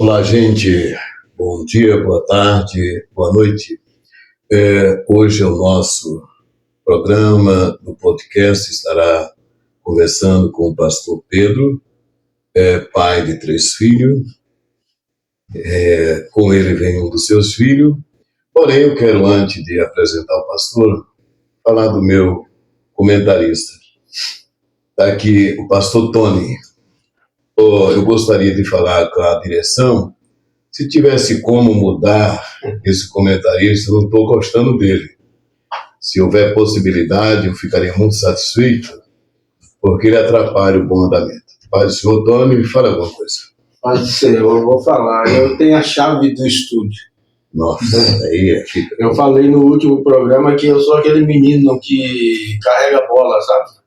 Olá, gente. Bom dia, boa tarde, boa noite. Hoje é o nosso programa do podcast. Estará conversando com o pastor Pedro, pai de 3 filhos. Com ele vem um dos seus filhos. Porém, eu quero, antes de apresentar o pastor, falar do meu comentarista. Está aqui o pastor Tony. Eu gostaria de falar com a direção. Se tivesse como mudar esse comentarista, eu não estou gostando dele. Se houver possibilidade, eu ficaria muito satisfeito, porque ele atrapalha o bom andamento. Pai do senhor Tony, me fala alguma coisa. Pai do Senhor, eu vou falar. Eu tenho a chave do estúdio. Nossa, aí fica. Eu falei no último programa que eu sou aquele menino que carrega a bola, sabe?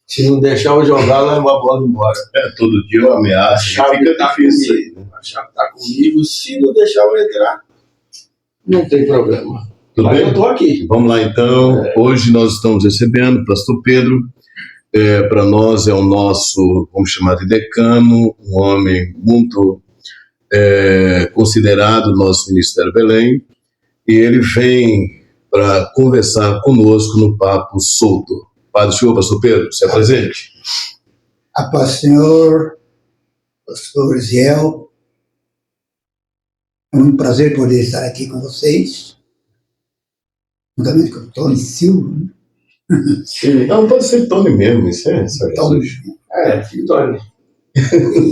Se não deixar eu jogar, leva a bola embora. Todo dia eu ameaço. A chave fica tá difícil comigo. aí, né? A chave está comigo. Se não deixar eu entrar, não tem problema. Tudo Mas bem? eu estou aqui. Vamos lá, então. Hoje nós estamos recebendo o pastor Pedro. Para nós é o nosso, vamos chamar de decano, um homem muito considerado no nosso Ministério Belém. E ele vem para conversar conosco no Papo Solto. Pai do senhor, pastor Pedro, se apresente. A paz do Senhor, pastor Ziel. É um prazer poder estar aqui com vocês. Juntamente com o Tony Silva. Sim. Não, pode ser Tony mesmo, isso é só Tony. Tony.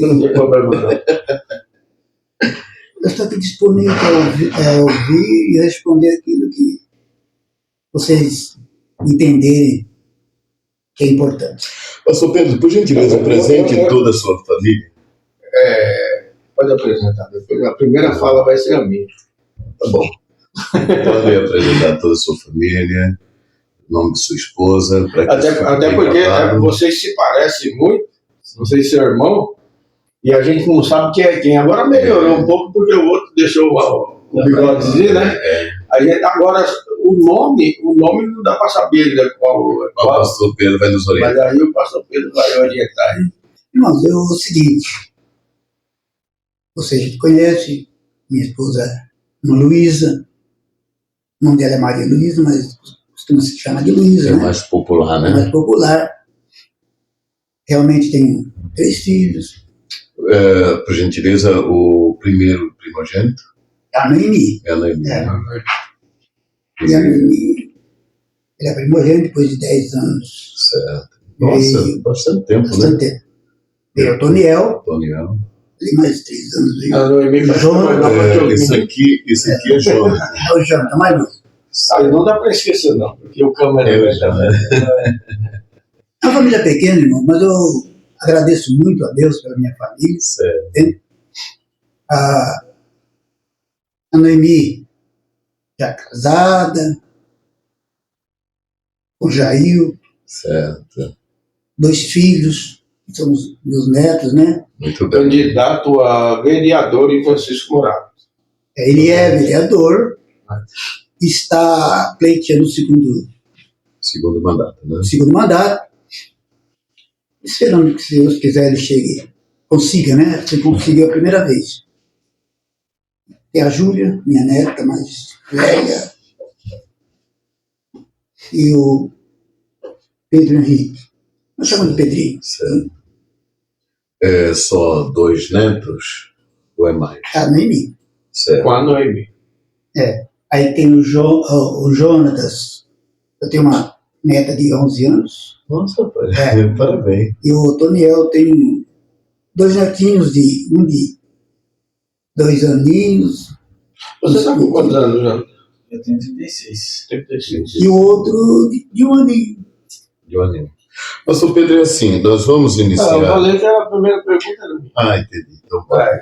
Não tem problema não. Eu estou aqui disponível para ouvir e responder aquilo que vocês entenderem que é importante. Pastor Pedro, por gentileza, apresente toda a sua família. Pode apresentar. Depois a primeira fala vai ser a minha. Tá bom. Pode apresentar toda a sua família, o nome de sua esposa. Até porque vocês se parecem muito, vocês são irmãos, e a gente não sabe quem é quem. Agora melhorou um pouco porque o outro deixou o bigodezinho, né? A gente, agora, o nome não dá para saber ainda qual. O pastor Pedro vai nos orientar. Mas aí o pastor Pedro vai orientar. Irmãos, é o seguinte. Vocês conhecem minha esposa Luísa. O nome dela é Maria Luísa, mas costuma se chamar de Luísa, É né? mais popular, né? É mais popular. Realmente tenho 3 filhos. Por gentileza, o primeiro primogênito A Noemi. é a Noemi. E a Noemi, ele é primogênito depois de 10 anos. Certo. Nossa, bastante tempo, Bastante né? tempo. Veio o Toniel, Toniel. ali mais 3 anos. Veio A Noemi vai chamar Esse aqui é Jonas. É o Jânio, mais novo. não dá para esquecer não, porque o câmera É uma família pequena, irmão, mas eu agradeço muito a Deus pela minha família. Certo. A Noemi, já casada, com o Jair, Certo. 2 filhos, são os meus netos, né? Muito bem. candidato a vereador em Francisco Morato. Ele é vereador, está pleiteando o Segundo mandato, né? segundo mandato, esperando que, se Deus quiser, ele chegue, consiga, né? Se conseguiu a primeira vez. Tem a Júlia, minha neta mais velha, e o Pedro Henrique. Nós chamamos de Pedrinho. Certo. É só 2 netos ou é mais? A Noemi. Certo. Com a Noemi. Aí tem o Jonatas. Eu tenho uma neta de 11 anos. Nossa, parabéns. E o Toniel tem 2 netinhos, um de 2 aninhos. Você sabe com quantos anos, João? Eu tenho 36. 36. E o outro de 1 aninho. Joaninho. Pastor Pedro, é assim, nós vamos iniciar... Eu falei que era a primeira pergunta. Entendi. Então, vai. Vai.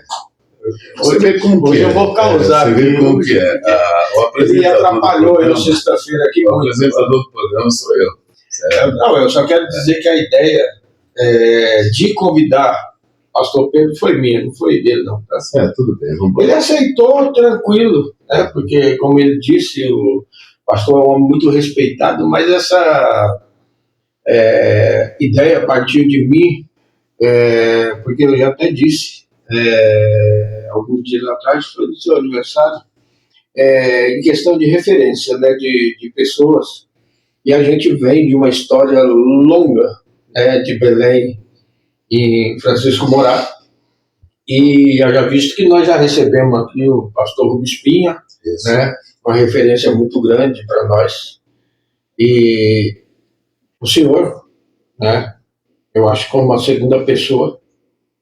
Você vê como que Hoje é. eu vou causar Você vê aqui. como que é. O Ele apresentador atrapalhou do eu programa- sexta-feira aqui. O apresentador do programa sou eu. Certo. Não, eu só quero dizer que a ideia de convidar o pastor Pedro foi minha, não foi dele, não. Tá? Tudo bem, vamos embora. Ele aceitou tranquilo, né? Porque, como ele disse, o pastor é um homem muito respeitado, mas essa ideia partiu de mim, porque eu já até disse, alguns dias atrás, foi do seu aniversário, em questão de referência, né, de pessoas. E a gente vem de uma história longa, né, de Belém em Francisco Morato. E eu já visto que nós já recebemos aqui o pastor Rubens Pinha, né, uma referência muito grande para nós. E o senhor, né, eu acho que como uma segunda pessoa,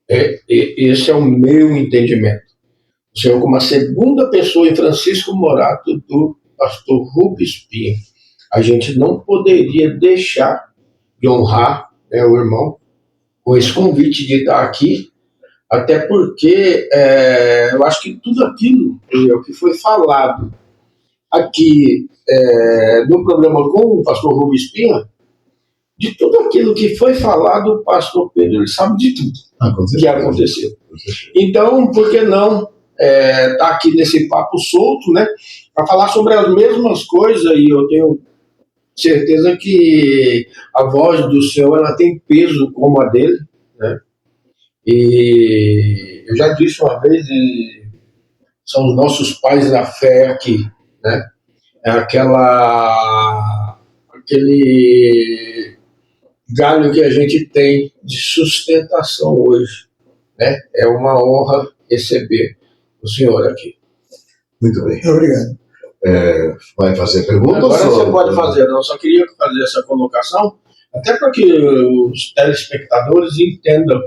esse é o meu entendimento. O senhor como uma segunda pessoa em Francisco Morato do pastor Rubens Pinha. A gente não poderia deixar de honrar, né, o irmão com esse convite de estar aqui, até porque eu acho que tudo aquilo que foi falado aqui no programa com o pastor Rubens Pinha, de tudo aquilo que foi falado, o pastor Pedro ele sabe de tudo que aconteceu. Então, por que não estar aqui nesse papo solto, né, para falar sobre as mesmas coisas? E eu tenho certeza que a voz do Senhor ela tem peso como a dele, né? E eu já disse uma vez, são os nossos pais na fé aqui, né? É aquele galho que a gente tem de sustentação hoje, né? É uma honra receber o senhor aqui. Muito bem. Obrigado. Vai fazer pergunta? Agora você pode fazer, eu só queria fazer essa colocação, até para que os telespectadores entendam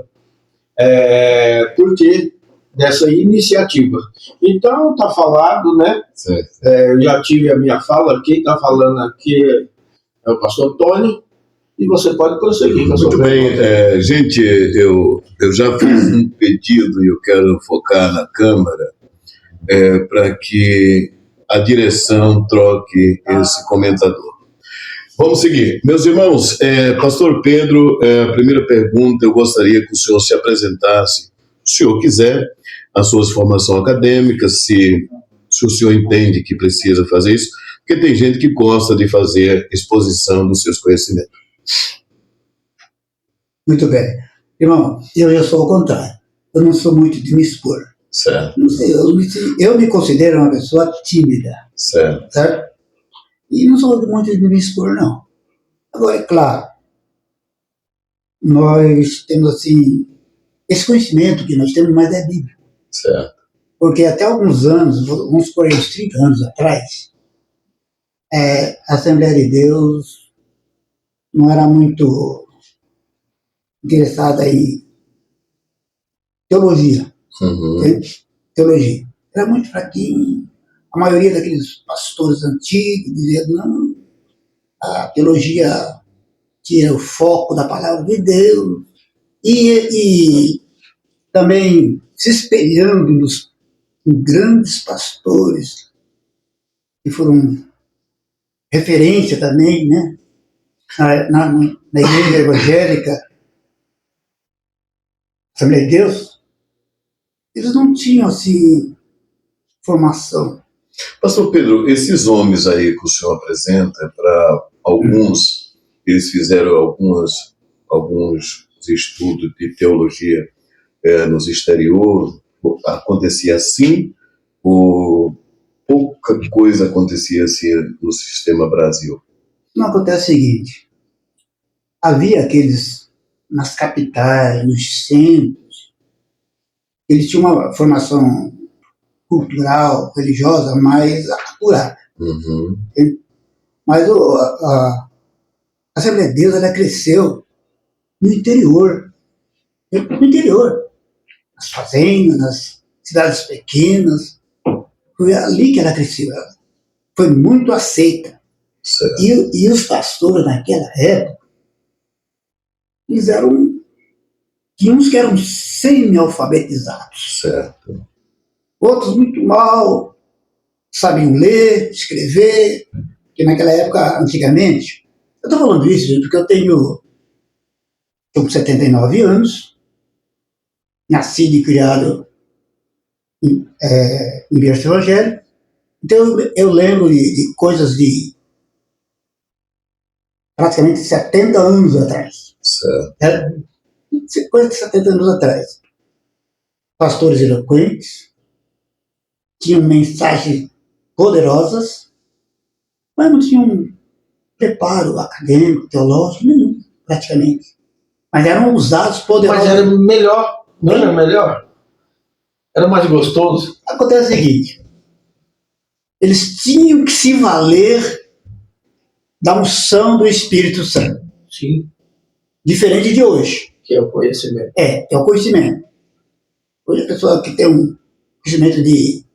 por que dessa iniciativa. Então, está falado, né? Eu já tive a minha fala, quem está falando aqui é o pastor Tony, e você pode prosseguir. Muito bem, gente, eu já fiz um pedido e eu quero focar na Câmara para que a direção troque esse comentador. Vamos seguir. Meus irmãos, pastor Pedro, a primeira pergunta, eu gostaria que o senhor se apresentasse, se o senhor quiser, a sua formação acadêmica, se o senhor entende que precisa fazer isso, porque tem gente que gosta de fazer exposição dos seus conhecimentos. Muito bem. Irmão, eu sou o contrário. Eu não sou muito de me expor. Certo. Não sei, eu me considero uma pessoa tímida. Certo? E não sou muito de me expor, não. Agora, é claro, nós temos, assim, esse conhecimento que nós temos, mas é bíblico. Certo. Porque até alguns anos, vamos por aí, uns 30 anos atrás, a Assembleia de Deus não era muito interessada em teologia. Uhum. Teologia. Era muito fraquinho. A maioria daqueles pastores antigos diziam, não, a teologia tira o foco da palavra de Deus. E também se espelhando nos grandes pastores que foram referência também, né, na igreja evangélica, Assembleia de Deus, eles não tinham, assim, formação. Pastor Pedro, esses homens aí que o senhor apresenta, para alguns, eles fizeram alguns estudos de teologia nos exteriores, acontecia assim, ou pouca coisa acontecia assim no sistema Brasil? Não, acontece o seguinte, havia aqueles, nas capitais, nos centros, eles tinham uma formação cultural, religiosa, mais apurada. Uhum. Mas a Assembleia de Deus, ela cresceu no interior. No interior. Nas fazendas, nas cidades pequenas. Foi ali que ela cresceu. Ela foi muito aceita. E os pastores naquela época, eles eram, tinha uns que eram semi-alfabetizados. Certo. Outros muito mal, sabiam ler, escrever, porque naquela época, antigamente, eu estou falando isso, gente, porque eu tenho 79 anos, nascido e criado em berço evangélico, então eu lembro de coisas de praticamente 70 anos atrás. Certo. Coisa de 70 anos atrás. Pastores eloquentes, tinham mensagens poderosas, mas não tinham preparo acadêmico, teológico, nenhum, praticamente. Mas eram usados poderosos. Mas era melhor, não era melhor? Era mais gostoso? Acontece o seguinte, eles tinham que se valer da unção do Espírito Santo. Sim. Diferente de hoje. Que é o conhecimento. É o conhecimento. Hoje a pessoa que tem um conhecimento de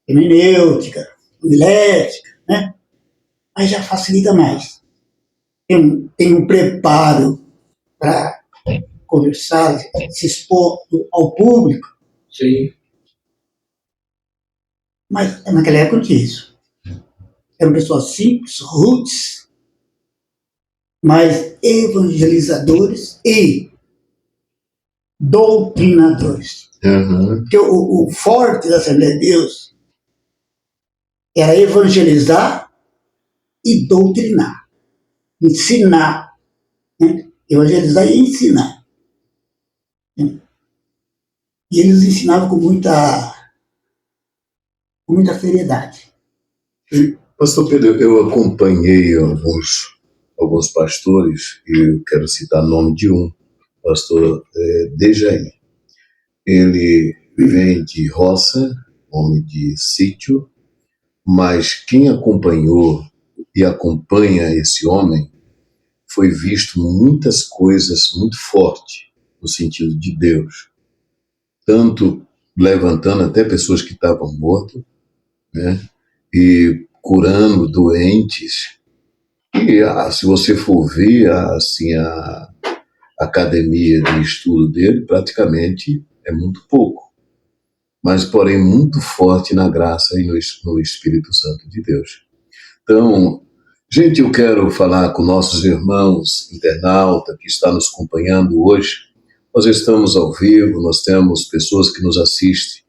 hermenêutica, homilética, né? Aí já facilita mais. Tem um preparo para conversar, se expor ao público. Sim. Mas naquela época não tinha isso. Eram pessoas simples, roots, mas evangelizadores e doutrinadores. Uhum. Porque o forte da Assembleia de Deus era evangelizar e doutrinar. Ensinar. Né? Evangelizar e ensinar. Né? E eles ensinavam com muita seriedade. Pastor Pedro, eu acompanhei alguns pastores, e eu quero citar o nome de um, pastor Dejaí. Ele vem de roça, homem de sítio, mas quem acompanhou e acompanha esse homem foi visto muitas coisas muito fortes no sentido de Deus, tanto levantando até pessoas que estavam mortas, né, e curando doentes. E se você for ver assim, a academia de estudo dele, praticamente é muito pouco, mas porém muito forte na graça e no Espírito Santo de Deus. Então, gente, eu quero falar com nossos irmãos internautas que estão nos acompanhando hoje. Nós estamos ao vivo, nós temos pessoas que nos assistem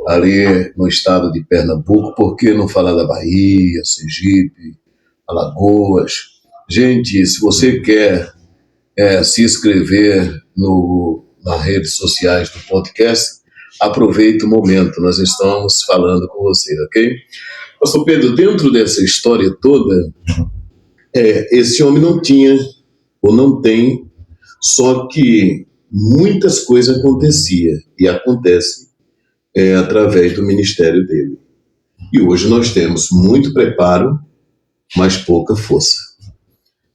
ali no estado de Pernambuco, por que não falar da Bahia, Sergipe, Alagoas? Gente, se você quer se inscrever nas redes sociais do podcast, aproveite o momento, nós estamos falando com você, ok? Pastor Pedro, dentro dessa história toda, esse homem não tinha, ou não tem, só que muitas coisas aconteciam, e acontecem através do ministério dele. E hoje nós temos muito preparo, mas pouca força.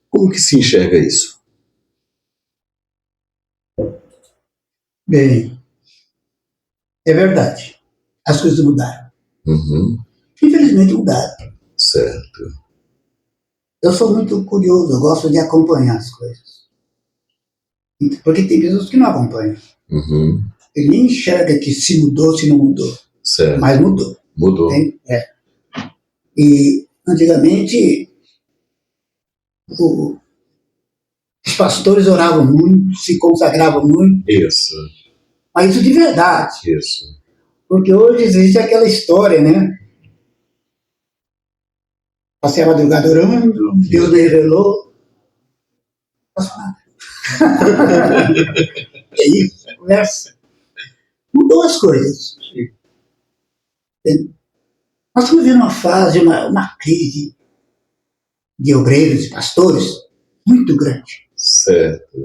Como que se enxerga isso? Bem, é verdade. As coisas mudaram. Uhum. Infelizmente mudaram. Certo. Eu sou muito curioso, eu gosto de acompanhar as coisas. Porque tem pessoas que não acompanham. Uhum. Ele nem enxerga que se mudou, se não mudou. Certo. Mas mudou. Mudou. E antigamente os pastores oravam muito, se consagravam muito. Isso. Mas isso de verdade. Isso. Porque hoje existe aquela história, né? Passei a madrugada orando, Deus me revelou. Não faço nada. É isso, conversa. Mudou as coisas. Nós estamos vivendo uma fase, uma crise de obreiros e pastores muito grande. Certo.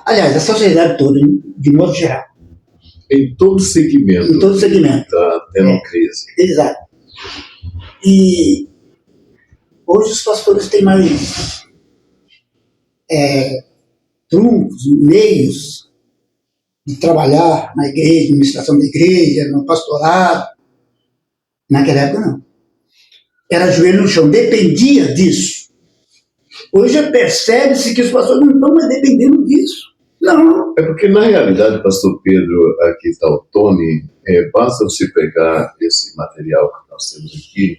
Aliás, a sociedade toda, de modo geral. Em todo segmento. Em todo segmento. Está tendo crise. Exato. E hoje os pastores têm mais truncos, meios de trabalhar na igreja, na administração da igreja, no pastorado. Naquela época não. Era joelho no chão, dependia disso. Hoje percebe-se que os pastores não estão mais dependendo disso. Não. É porque, na realidade, pastor Pedro, aqui está o Tony, basta você pegar esse material que nós temos aqui,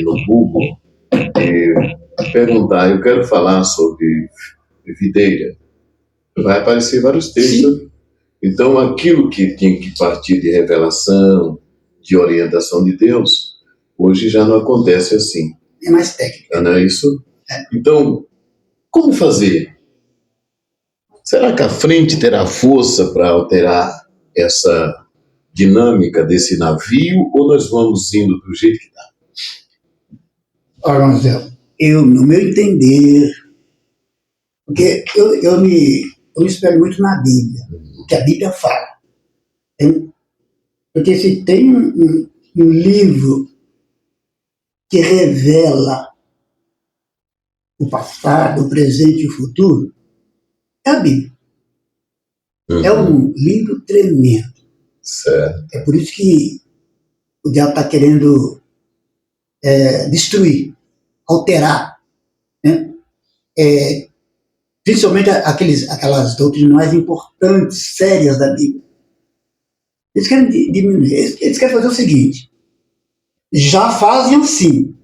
no Google, e perguntar, eu quero falar sobre videira. Vai aparecer vários textos. Sim. Então, aquilo que tinha que partir de revelação, de orientação de Deus, hoje já não acontece assim. É mais técnico. Não é isso? Então, como fazer? Será que a frente terá força para alterar dinâmica desse navio ou nós vamos indo do jeito que está? Ora, Marcelo, eu, no meu entender, porque eu me espelho muito na Bíblia, o que a Bíblia fala. Porque se tem um livro que revela o passado, o presente e o futuro, é a Bíblia. É um livro tremendo. Certo. É por isso que o diabo está querendo destruir, alterar, né? Principalmente aquelas doutrinas mais importantes, sérias da Bíblia. Eles querem diminuir. Eles querem fazer o seguinte: já fazem assim,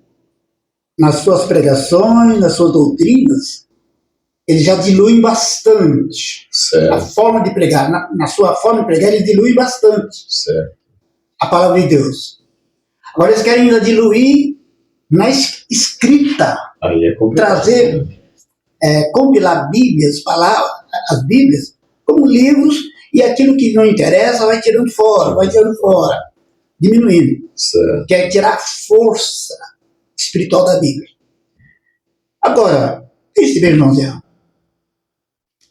nas suas pregações, nas suas doutrinas, eles já diluem bastante. Certo. A forma de pregar, na sua forma de pregar, eles diluem bastante. Certo. A palavra de Deus. Agora eles querem ainda diluir na escrita. Aí é complicado. Trazer, compilar Bíblias, falar as Bíblias como livros, e aquilo que não interessa vai tirando fora, diminuindo. Certo. Quer tirar a força espiritual da Bíblia. Agora, esse meu irmãozinho,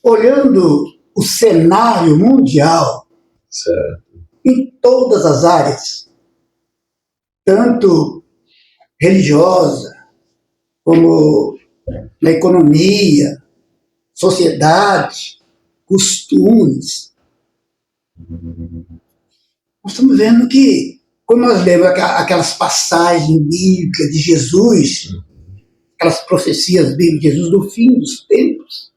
olhando o cenário mundial, certo, em todas as áreas, tanto religiosa, como na economia, sociedade, costumes, nós estamos vendo que, quando nós lemos aquelas passagens bíblicas de Jesus, aquelas profecias bíblicas de Jesus do fim dos tempos,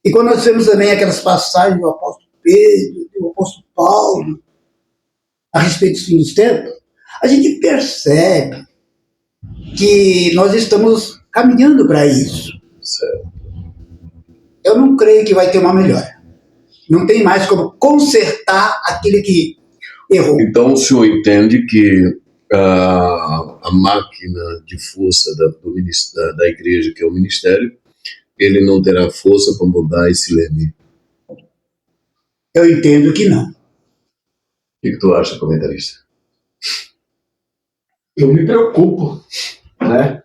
e quando nós vemos também aquelas passagens do apóstolo Pedro, do apóstolo Paulo, a respeito do fim dos tempos, a gente percebe que nós estamos caminhando para isso. certo. Eu não creio que vai ter uma melhora. Não tem mais como consertar aquele que errou. Então o senhor entende que a máquina de força da igreja, que é o ministério, ele não terá força para mudar esse leme? Eu entendo que não. O que tu acha, comentarista? Eu me preocupo, né?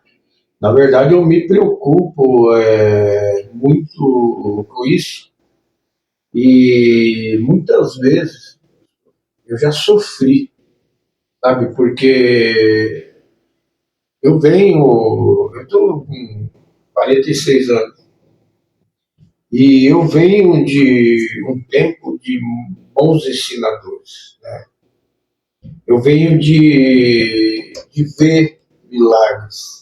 Na verdade, eu me preocupo muito com isso, e muitas vezes eu já sofri, sabe? Porque eu estou com 46 anos, e eu venho de um tempo de bons ensinadores, né? Eu venho de ver milagres.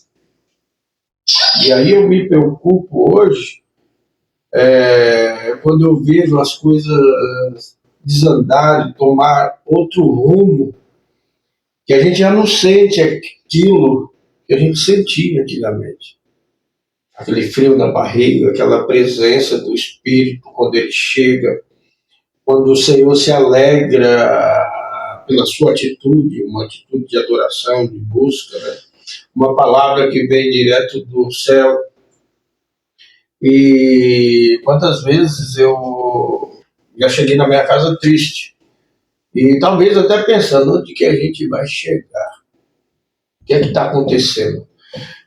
E aí eu me preocupo hoje quando eu vejo as coisas desandarem, tomar outro rumo, que a gente já não sente aquilo que a gente sentia antigamente. Aquele frio na barriga, aquela presença do Espírito quando ele chega, quando o Senhor se alegra pela sua atitude, uma atitude de adoração, de busca, né? Uma palavra que vem direto do céu. E quantas vezes eu já cheguei na minha casa triste, e talvez até pensando onde que a gente vai chegar, o que é que está acontecendo,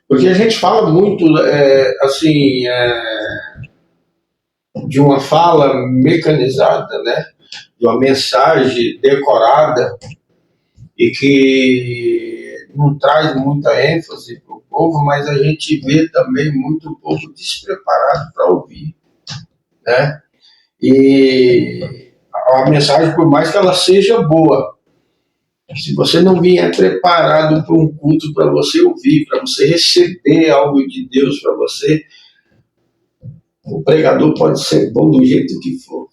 porque a gente fala muito de uma fala mecanizada, né? De uma mensagem decorada e que não traz muita ênfase para o povo, mas a gente vê também muito povo despreparado para ouvir, né? E a mensagem, por mais que ela seja boa, se você não vier preparado para um culto para você ouvir, para você receber algo de Deus para você, o pregador pode ser bom do jeito que for.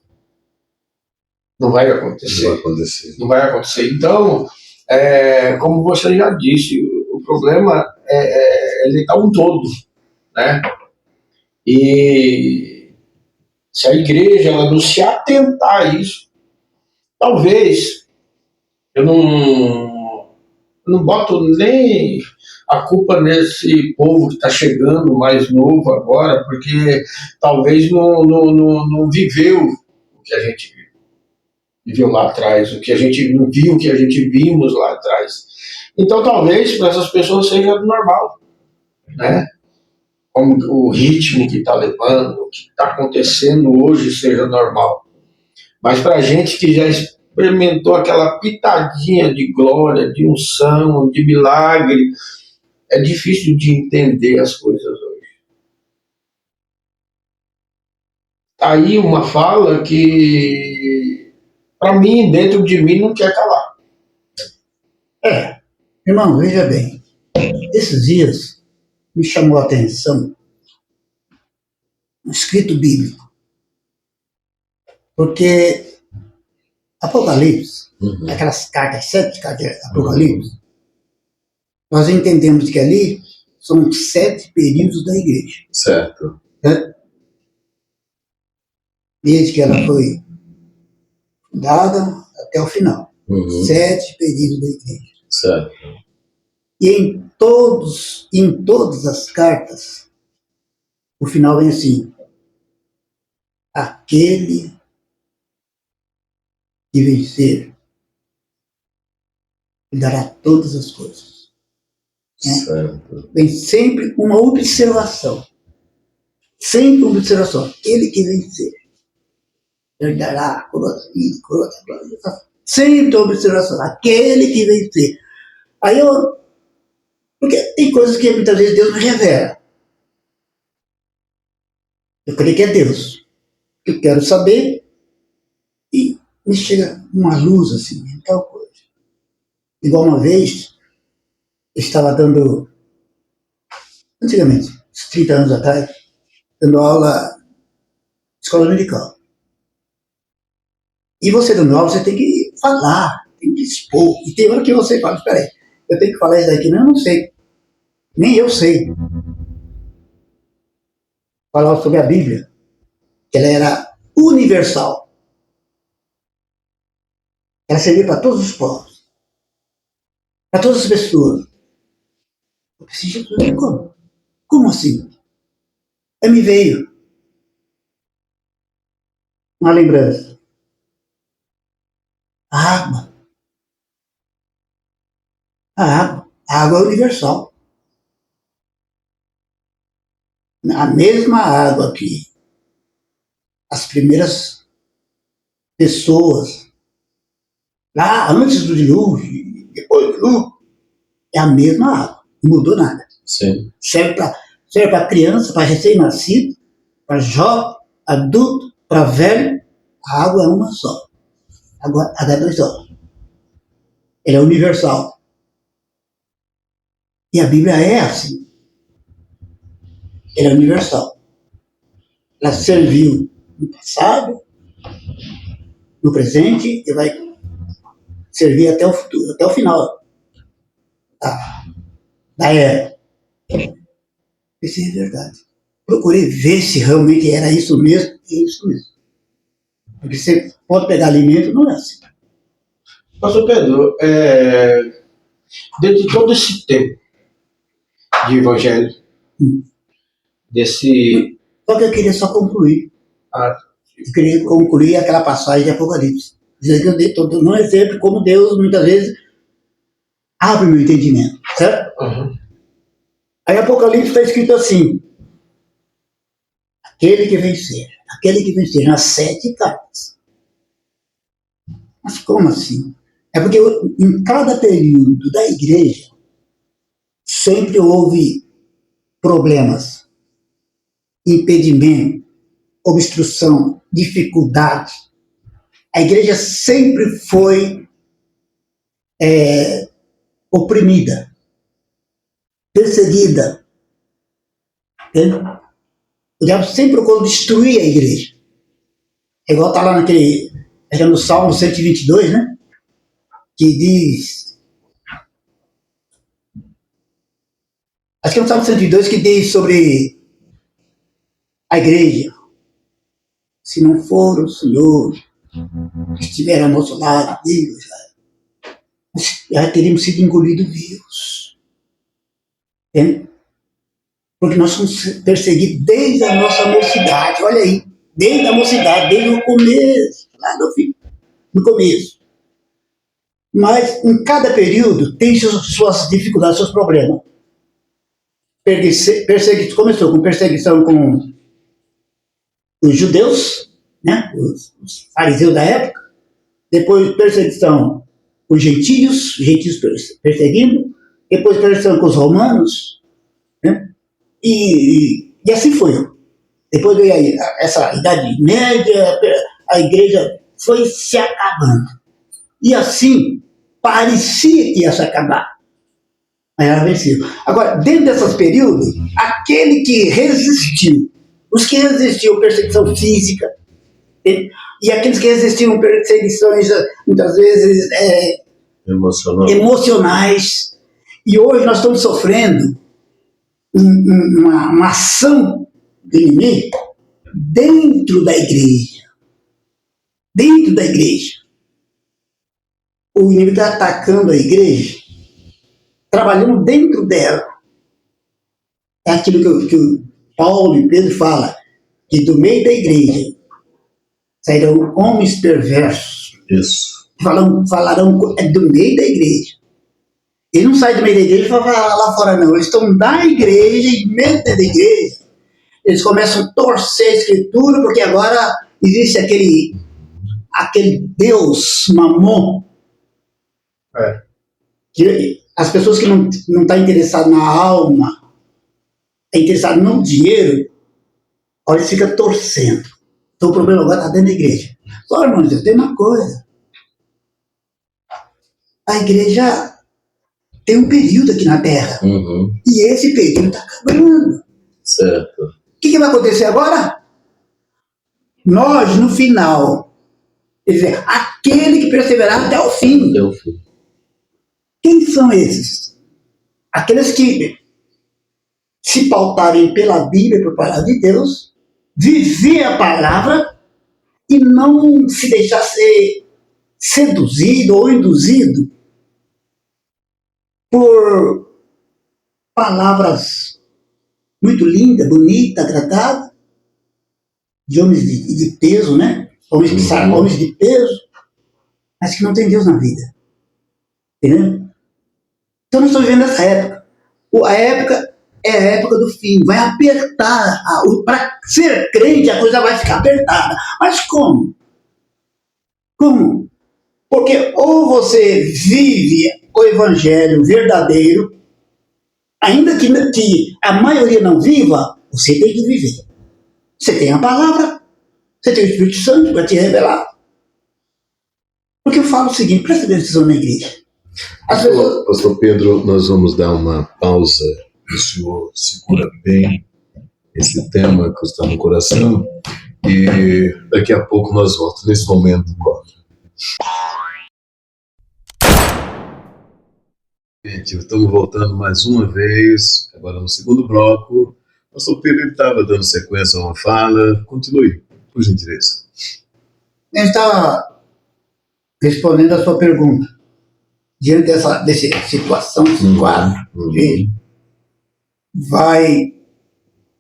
Não vai acontecer. Não vai acontecer. Não vai acontecer. Então, como você já disse, o problema ele está um todo, né? E se a igreja ela não se atentar a isso, talvez eu não boto nem a culpa nesse povo que está chegando mais novo agora, porque talvez não viveu o que a gente vive. viveu lá atrás, o que a gente não viu, o que a gente vimos lá atrás. Então, talvez para essas pessoas seja normal, né? Como o ritmo que está levando, o que está acontecendo hoje seja normal. Mas para a gente que já experimentou aquela pitadinha de glória, de unção, de milagre, é difícil de entender as coisas hoje. Aí uma fala que, para mim, dentro de mim, não quer calar. Irmão, veja bem, esses dias me chamou a atenção um escrito bíblico, porque Apocalipse, aquelas cartas, 7 cartas de Apocalipse, nós entendemos que ali são 7 períodos da igreja. Certo. Né? Desde que ela foi fundada até o final. 7 períodos da igreja. Certo. E em todas as cartas, o final vem assim: aquele que vencer lhe dará todas as coisas. Né? Certo. Vem sempre uma observação. Sempre uma observação. Aquele que vencer lhe dará coroa. Sempre uma observação. Aquele que vencer. Aí porque tem coisas que muitas vezes Deus não revela. Eu creio que é Deus. Eu quero saber e me chega uma luz assim, tal coisa. Igual uma vez, eu estava dando, antigamente, uns 30 anos atrás, dando aula escola dominical. E você dando aula, você tem que falar, tem que expor. E tem hora que você fala, espera aí, eu tenho que falar isso daqui, mas eu não sei. Nem eu sei. Falava sobre a Bíblia, que ela era universal. Ela servia para todos os povos, para todas as pessoas. Eu pensei, Jesus, como? Como assim? Aí me veio uma lembrança. A água. A água é universal. A mesma água que as primeiras pessoas, lá antes do dilúvio, depois do dilúvio, é a mesma água, não mudou nada. Sim. Serve para criança, para recém-nascido, para jovem, adulto, para velho. A água é uma só. A água é uma só. Ela é universal. E a Bíblia é assim. Ela é universal. Ela serviu no passado, no presente e vai servir até o futuro, até o final da era. Isso é verdade. Procurei ver se realmente era isso mesmo, é isso mesmo. Porque você pode pegar alimento, não é assim. Pastor Pedro, dentro de todo esse tempo de evangelho, desse... Só que eu queria só concluir. Eu queria concluir aquela passagem de Apocalipse. Dizer que eu dei todo um exemplo como Deus, muitas vezes, abre o meu entendimento. Certo? Aí Apocalipse está escrito assim: aquele que vencer nas 7 cartas. Mas como assim? É porque em cada período da igreja sempre houve problemas, impedimento, obstrução, dificuldade. A igreja sempre foi oprimida, perseguida. Entende? O diabo sempre procurou destruir a igreja. É igual está lá no Salmo 122, né? Que diz... Acho que é no Salmo 122 que diz sobre a igreja. Se não for o Senhor que estiver ao nosso lado, Deus, já teríamos sido engolidos vivos. Entende? Porque nós somos perseguidos desde a nossa mocidade. Olha aí, desde a mocidade, desde o começo, lá no fim. no começo. Mas em cada período tem suas dificuldades, seus problemas. Começou com perseguição com os judeus, né, os fariseus da época, depois perseguição com os gentios perseguindo, depois perseguição com os romanos, né, e assim foi. Depois veio aí essa Idade Média, a igreja foi se acabando. E assim, parecia que ia se acabar. Mas ela venceu. Agora, dentro desses períodos, aquele que resistiu, os que resistiam perseguição física, e aqueles que resistiam perseguições, muitas vezes, emocionais. E hoje nós estamos sofrendo uma ação do inimigo dentro da igreja. Dentro da igreja. O inimigo está atacando a igreja, trabalhando dentro dela. É aquilo que o Paulo e Pedro falam, que do meio da igreja sairão homens perversos. Isso. Falarão do meio da igreja. Eles não saem do meio da igreja para falar lá fora, não. Eles estão na igreja e dentro da igreja. Eles começam a torcer a escritura, porque agora existe aquele Deus Mamon. Que as pessoas que não estão interessadas na alma, estão interessadas no dinheiro, olha, eles ficam torcendo. Então o problema agora está dentro da igreja. Só, irmãos, eu tenho uma coisa. A igreja tem um período aqui na Terra. Uhum. E esse período está acabando. Certo. O que vai acontecer agora? Nós, no final, quer dizer, aquele que perseverar até o fim. Até o fim. Quem são esses? Aqueles que se pautarem pela Bíblia, pela palavra de Deus, viver a palavra e não se deixar ser seduzido ou induzido por palavras muito lindas, bonitas, agradáveis, de homens de peso, né? Homens de peso, mas que não tem Deus na vida. Entendeu? Então nós estamos vivendo essa época. A época é a época do fim. Vai apertar. Para ser crente, a coisa vai ficar apertada. Mas como? Como? Porque ou você vive o evangelho verdadeiro, ainda que a maioria não viva, você tem que viver. Você tem a palavra, você tem o Espírito Santo para te revelar. Porque eu falo o seguinte, presta atenção na igreja. Pastor Pedro, nós vamos dar uma pausa. O senhor segura bem esse tema que está no coração e daqui a pouco nós voltamos. Nesse momento, gente, estamos voltando mais uma vez, agora no segundo bloco. O pastor Pedro estava dando sequência a uma fala. Continue, por gentileza. Eu estava respondendo a sua pergunta. Diante dessa situação, desse quadro, vai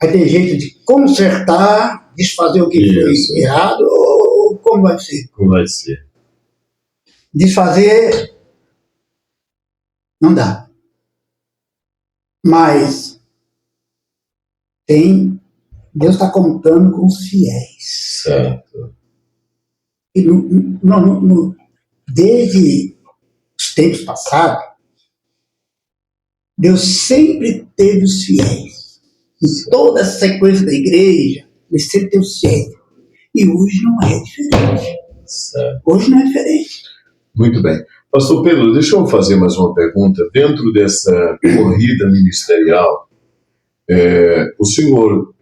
ter jeito de consertar, desfazer o que foi errado, ou como vai ser? Como vai ser? Desfazer não dá. Mas Deus está contando com os fiéis. Certo. E desde os tempos passados, Deus sempre teve os fiéis. Em toda a sequência da igreja, Ele sempre teve os fiéis. E hoje não é diferente. Certo. Hoje não é diferente. Muito bem. Pastor Pedro, deixa eu fazer mais uma pergunta. Dentro dessa corrida ministerial, o senhor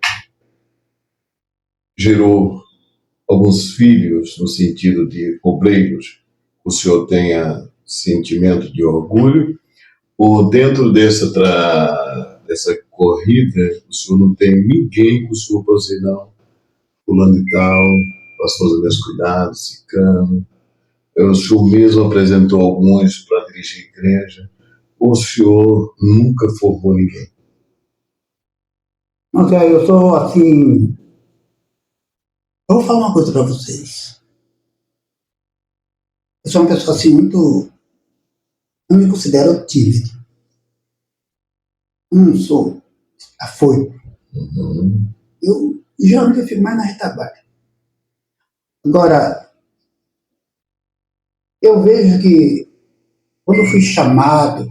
gerou alguns filhos no sentido de obreiros. O senhor tenha sentimento de orgulho? Ou dentro dessa corrida, o senhor não tem ninguém que o senhor pode dizer, não, fulano e tal, pastor dos meus cuidados, cicano. O senhor mesmo apresentou alguns para dirigir a igreja. O senhor nunca formou ninguém? Mas eu sou assim. Eu vou falar uma coisa para vocês. Eu sou uma pessoa assim muito. Não me considero tímido. Não sou afoito. Eu geralmente fico mais na retaguarda. Agora, eu vejo que quando eu fui chamado.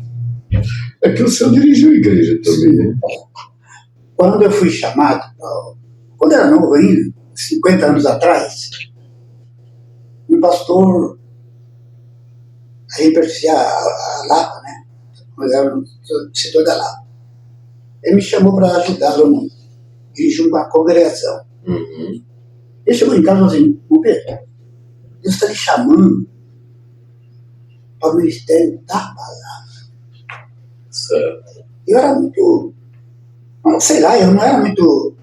É que o senhor dirigiu a igreja também, né? Quando eu fui chamado, quando eu era novo ainda, 50 anos atrás, um pastor, a gente pertencia à Lapa, né? Nós éramos do setor da Lapa. Ele me chamou para ajudá-lo, dirigir uma congregação. Ele chegou em casa e falou assim: Pedro, Deus está lhe chamando para o ministério da palavra. Certo. Eu era muito, sei lá, eu não era muito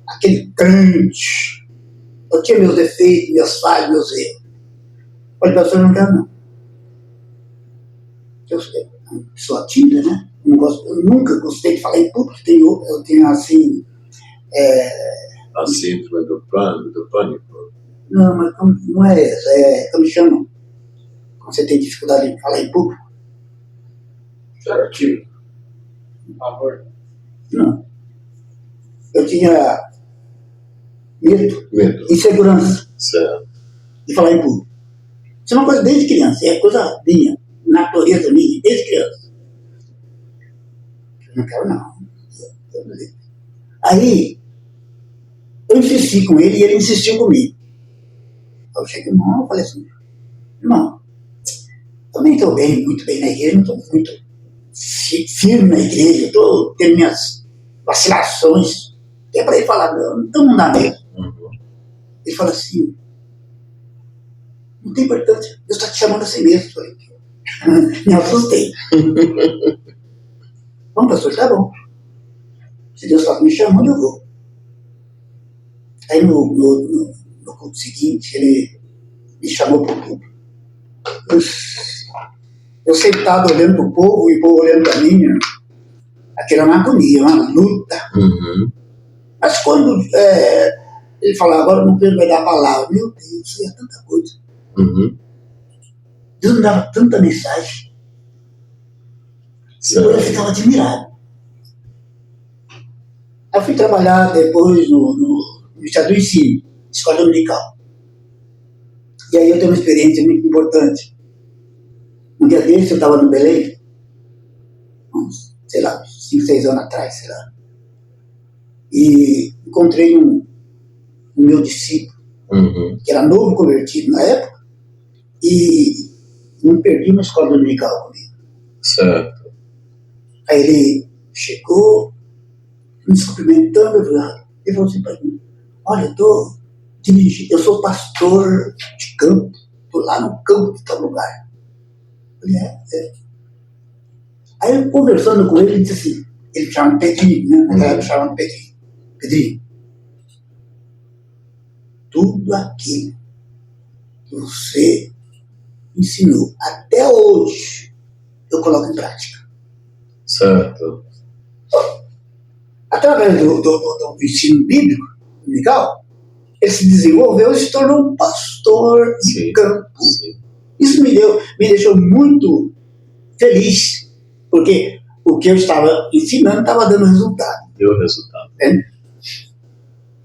aquele crente. Eu tinha meus defeitos, minhas falhas, meus erros. Olha, pastor, eu não quero não. Eu sou tímida, né? Eu nunca gostei de falar em público. Eu tenho assim... A síndrome do pânico? Não, mas não é essa. Como chamam? Quando você tem dificuldade em falar em público? Era tímido. Amor. Não. Eu tinha medo. Insegurança. Certo. De falar em público. Isso é uma coisa desde criança. É coisa minha. Natureza minha. Desde criança. Eu não quero não. Aí, eu insisti com ele e ele insistiu comigo. Eu cheguei, irmão, eu falei assim, irmão, eu nem estou muito bem na igreja, não estou muito firme na igreja, estou tendo minhas vacilações. E é para ele falar, então não dá mesmo. Ele fala assim, não tem importância, Deus está te chamando assim mesmo. Eu falei, me assustei. Bom, pastor, tá bom. Se Deus está me chamando, eu vou. Aí no culto seguinte, ele me chamou para o público. Eu sentado olhando para o povo e o povo olhando para mim, aquilo era uma agonia, uma luta. Mas quando ele falou, agora o Pedro vai dar a palavra, meu Deus, isso é tanta coisa. Deus me dava tanta mensagem. Eu ficava admirado. Eu fui trabalhar depois no Ministério do Ensino, escola dominical. E aí eu tenho uma experiência muito importante. Um dia desse eu estava no Belém, uns, sei lá, 5, 6 anos atrás, sei lá. E encontrei um meu discípulo, que era novo convertido na época, e não perdi uma escola dominical comigo. Certo. Aí ele chegou, me cumprimentando, ele falou assim para mim, olha, eu sou pastor de campo, estou lá no campo de tal lugar. Eu falei, Aí eu conversando com ele disse assim, ele chama Pedrinho, né? Naquela época chamava Pedrinho. Pedrinho, tudo aquilo que você ensinou até hoje, eu coloco em prática. Certo. Através do ensino bíblico, dominical, ele se desenvolveu e se tornou um pastor de campo. Isso me deixou muito feliz, porque o que eu estava ensinando estava dando resultado. Deu resultado.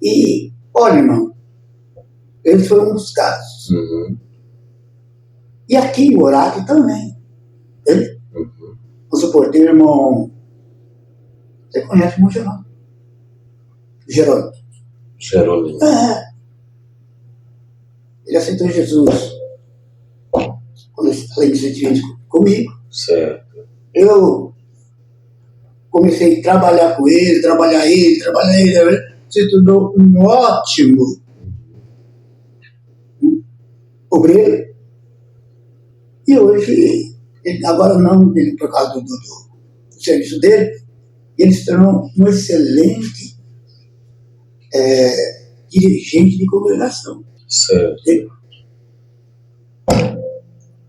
E, olha, irmão, esse foi um dos casos. E aqui em Horário também. O seu porteiro, irmão, você conhece o irmão Jerônimo? Jerônimo. Ele aceitou Jesus quando ele falou iniciativamente comigo. Certo. Eu comecei a trabalhar com ele, trabalhar ele, se tornou um ótimo obreiro. E hoje, agora não por causa do serviço dele, ele se tornou um excelente dirigente de congregação. Certo.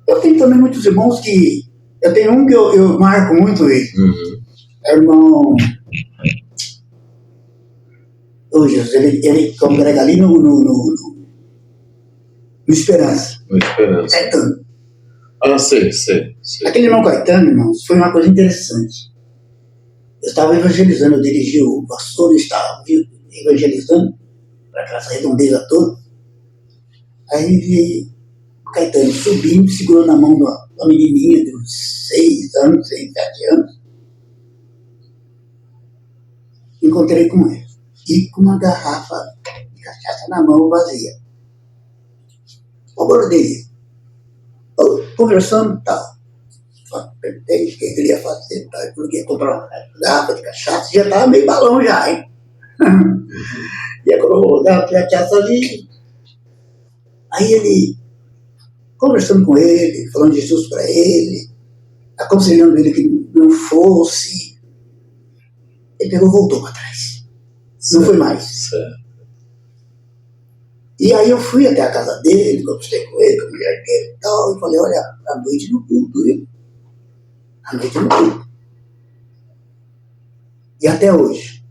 Eu tenho também muitos irmãos que... Eu tenho um que eu marco muito ele. É o irmão... Jesus, ele congrega ali no No Esperança. No Esperança. Caetano. Ah, sei. Aquele irmão Caetano, irmãos, foi uma coisa interessante. Eu estava evangelizando, eu dirigi o pastor, eu estava evangelizando para aquela redondeza toda. Aí o Caetano subiu, segurou na mão de uma menininha de uns 6 anos, 6, 7 anos. Encontrei com ele. E com uma garrafa de cachaça na mão vazia. Abordei. Conversando e tal. Perguntei o que ele ia fazer, tal, porque ia comprar uma garrafa de cachaça, já estava meio balão já, hein? Ia comprar uma garrafa de cachaça ali. Aí ele, conversando com ele, falando de Jesus para ele, aconselhando ele que não fosse, ele pegou e voltou para trás. Não foi mais. Certo. E aí eu fui até a casa dele, conversei com ele, com a mulher dele e tal, e falei, olha, à noite no culto, viu? À noite no culto. E até hoje.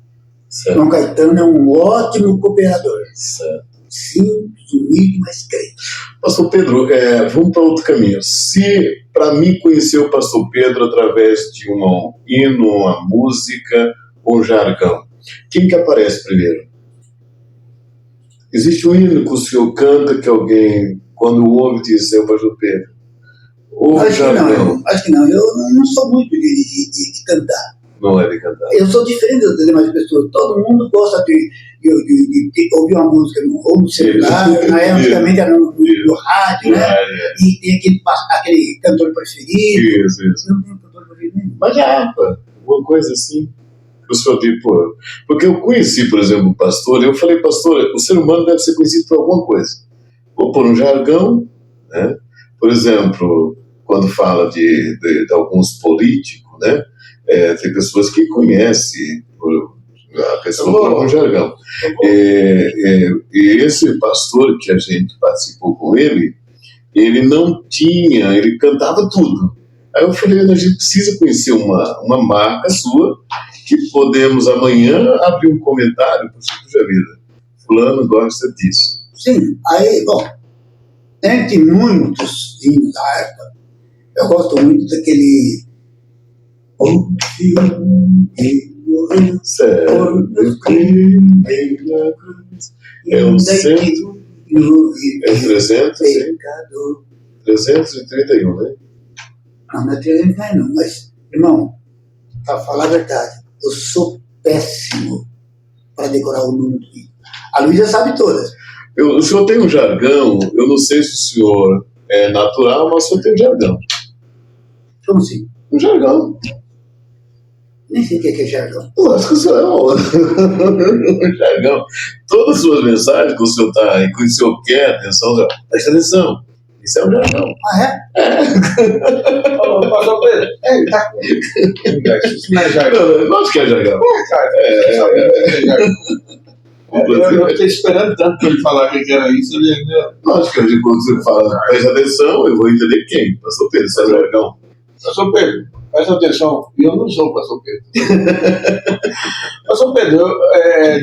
Certo. João Caetano é um ótimo cooperador. Certo. Simples, humilde, mas crente. Pastor Pedro, vamos para outro caminho. Se para mim conhecer o Pastor Pedro através de um hino, uma música ou um jargão, quem que aparece primeiro? Existe um hino que o senhor canta que alguém, quando ouve, diz, é o Pastor Pedro? Ou Acho jargão? que não. Eu não sou muito de cantar. Não é de cantar. Eu sou diferente das demais pessoas. Todo mundo gosta de ouvir uma música ou no celular, antigamente era no rádio, né? E tem aquele cantor preferido. Isso. Eu não tenho cantor preferido. Mas uma coisa assim. O senhor tipo, porque eu conheci, por exemplo, o pastor, e eu falei, pastor, o ser humano deve ser conhecido por alguma coisa. Ou por um jargão, né? Por exemplo, quando fala de alguns políticos, né? Tem pessoas que conhecem a pessoa por algum jargão. E esse pastor que a gente participou com ele não tinha, ele cantava tudo. Aí eu falei, a gente precisa conhecer uma marca sua que podemos amanhã abrir um comentário para você, puxa vida, fulano gosta disso. Sim, aí, bom, entre muitos hinos da harpa, eu gosto muito daquele é o 331, né? Não é 331, mas, irmão, para falar a verdade, eu sou péssimo para decorar o número do hino. A Luísa sabe todas. O senhor tem um jargão, eu não sei se o senhor é natural, mas o senhor tem um jargão. Como assim? Um jargão. Nem sei o que é jargão. Pô, acho que o senhor é um jargão. Todas as suas mensagens que o senhor está aí, que o senhor quer atenção, presta atenção. Isso é um jargão. Ah, é? Pastor Pedro, tá com isso não é jargão. Lógico que é jargão. Eu estou esperando tanto para ele falar que era isso. Lógico que quando você fala, presta atenção, eu vou entender quem. Pastor Pedro, isso é jargão. Pastor Pedro, presta atenção, eu não sou o Pastor Pedro. Pastor Pedro,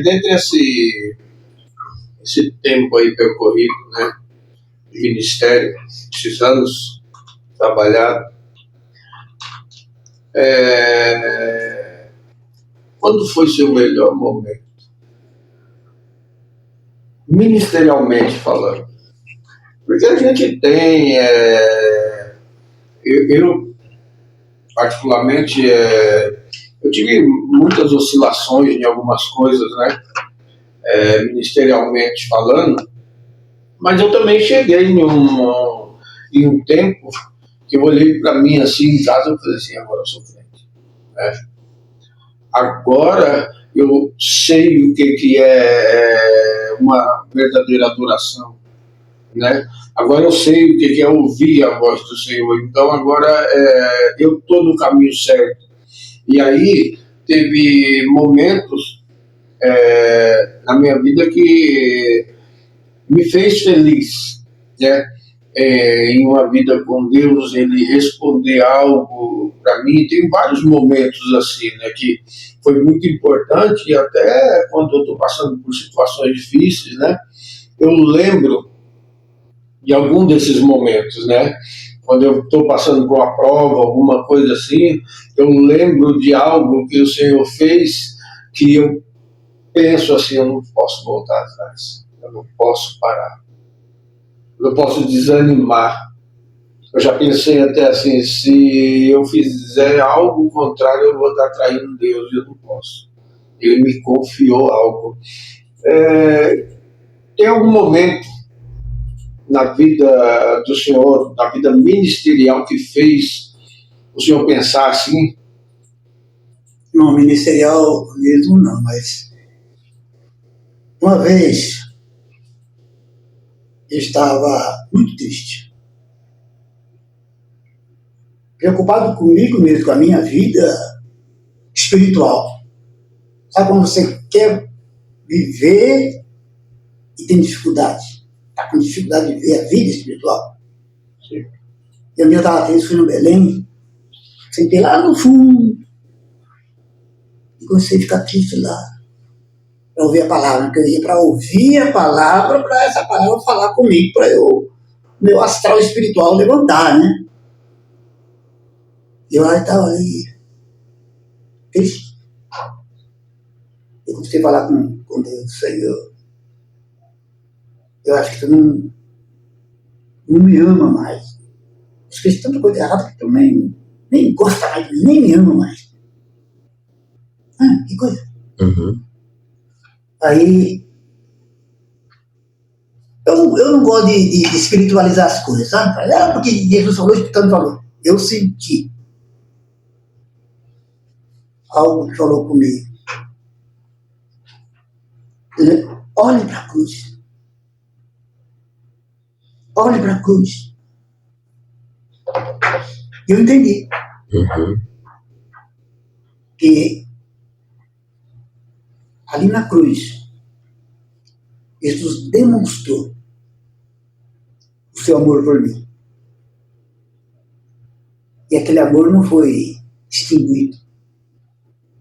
dentro esse tempo aí percorrido, né, de ministério, esses anos trabalhado, quando foi seu melhor momento? Ministerialmente falando. Porque a gente tem, eu particularmente, eu tive muitas oscilações em algumas coisas, né? Ministerialmente falando, mas eu também cheguei em um tempo que eu olhei para mim assim em casa e falei assim, agora eu sou crente, né? Agora eu sei o que é uma verdadeira adoração, né? Agora eu sei o que é ouvir a voz do Senhor. Então agora eu estou no caminho certo. E aí teve momentos na minha vida que me fez feliz, né? Em uma vida com Deus, ele responder algo para mim. Tem vários momentos assim, né, que foi muito importante, e até quando eu estou passando por situações difíceis, né, eu lembro em algum desses momentos, né? Quando eu estou passando por uma prova, alguma coisa assim, eu lembro de algo que o Senhor fez que eu penso assim, eu não posso voltar atrás, eu não posso parar, eu não posso desanimar. Eu já pensei até assim, se eu fizer algo contrário, eu vou estar traindo Deus, e eu não posso. Ele me confiou algo. Tem algum momento na vida do Senhor, na vida ministerial, que fez o Senhor pensar assim? Não, ministerial mesmo não, mas uma vez eu estava muito triste, preocupado comigo mesmo, com a minha vida espiritual. Sabe quando você quer viver e tem dificuldade? Está com dificuldade de ver a vida espiritual? Sim. E um dia eu estava triste, fui no Belém, sentei lá no fundo e comecei a ficar triste lá, para ouvir a palavra, que eu ia para ouvir a palavra, para essa palavra falar comigo, para eu, meu astral espiritual levantar, né? E eu estava ali, triste. Eu comecei a falar com Deus, Senhor, eu acho que tu não me ama mais. Eu fiz tanta coisa errada que tu nem gosta mais de mim, nem me ama mais. Ah, que coisa. Uhum. Aí, eu não gosto de espiritualizar as coisas, sabe? Porque Jesus falou, o Espírito falou. Eu senti algo que falou comigo. Olhe para a cruz. Olhe para a cruz. Eu entendi que ali na cruz, Jesus demonstrou o seu amor por mim. E aquele amor não foi extinguido.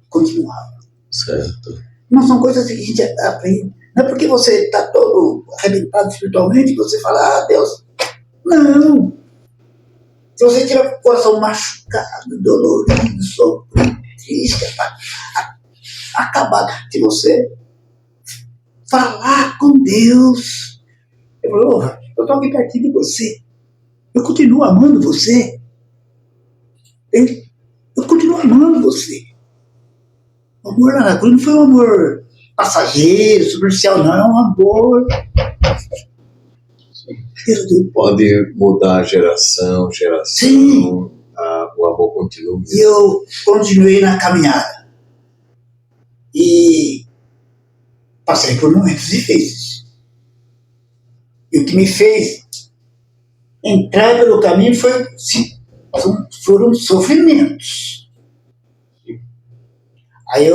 Continuava. Certo. Não são coisas que a gente aprende. Não é porque você está todo arrebentado espiritualmente que você fala, ah, Deus. Não. Se você tiver o coração machucado, dolorido, sofrido, triste, acabado, se você falar com Deus, eu falo, eu estou aqui pertinho de você. Eu continuo amando você. Eu continuo amando você. O amor lá na cruz não foi um amor passageiro, superficial, não. É um amor. Pode mudar geração, Sim. O amor continua. E eu continuei na caminhada. E passei por momentos difíceis. E o que me fez entrar pelo caminho foram sofrimentos. Aí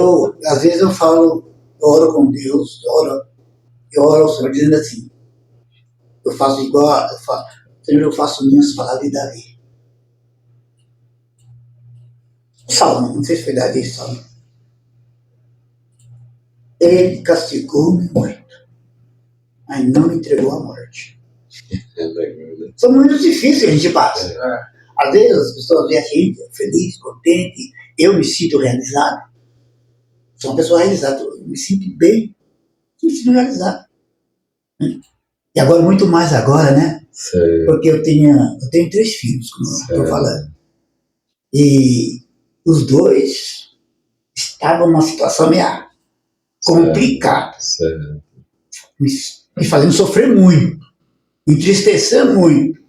às vezes eu falo, eu oro com Deus, eu oro ao Senhor dizendo assim, eu faço igual, Senhor, eu faço minhas palavras de Davi. Salmo, não sei se foi Davi, Salmo. Ele castigou-me muito, mas não me entregou à morte. São momentos difíceis que a gente passa. Às vezes as pessoas veem a gente feliz, contente, eu me sinto realizado. Sou uma pessoa realizada, eu me sinto bem, me sinto realizado. E agora, muito mais agora, né? Sei. Porque eu tenho 3 filhos, como eu estou falando. E os 2 estavam numa situação meio complicada. Certo. Me fazendo sofrer muito, me entristecer muito.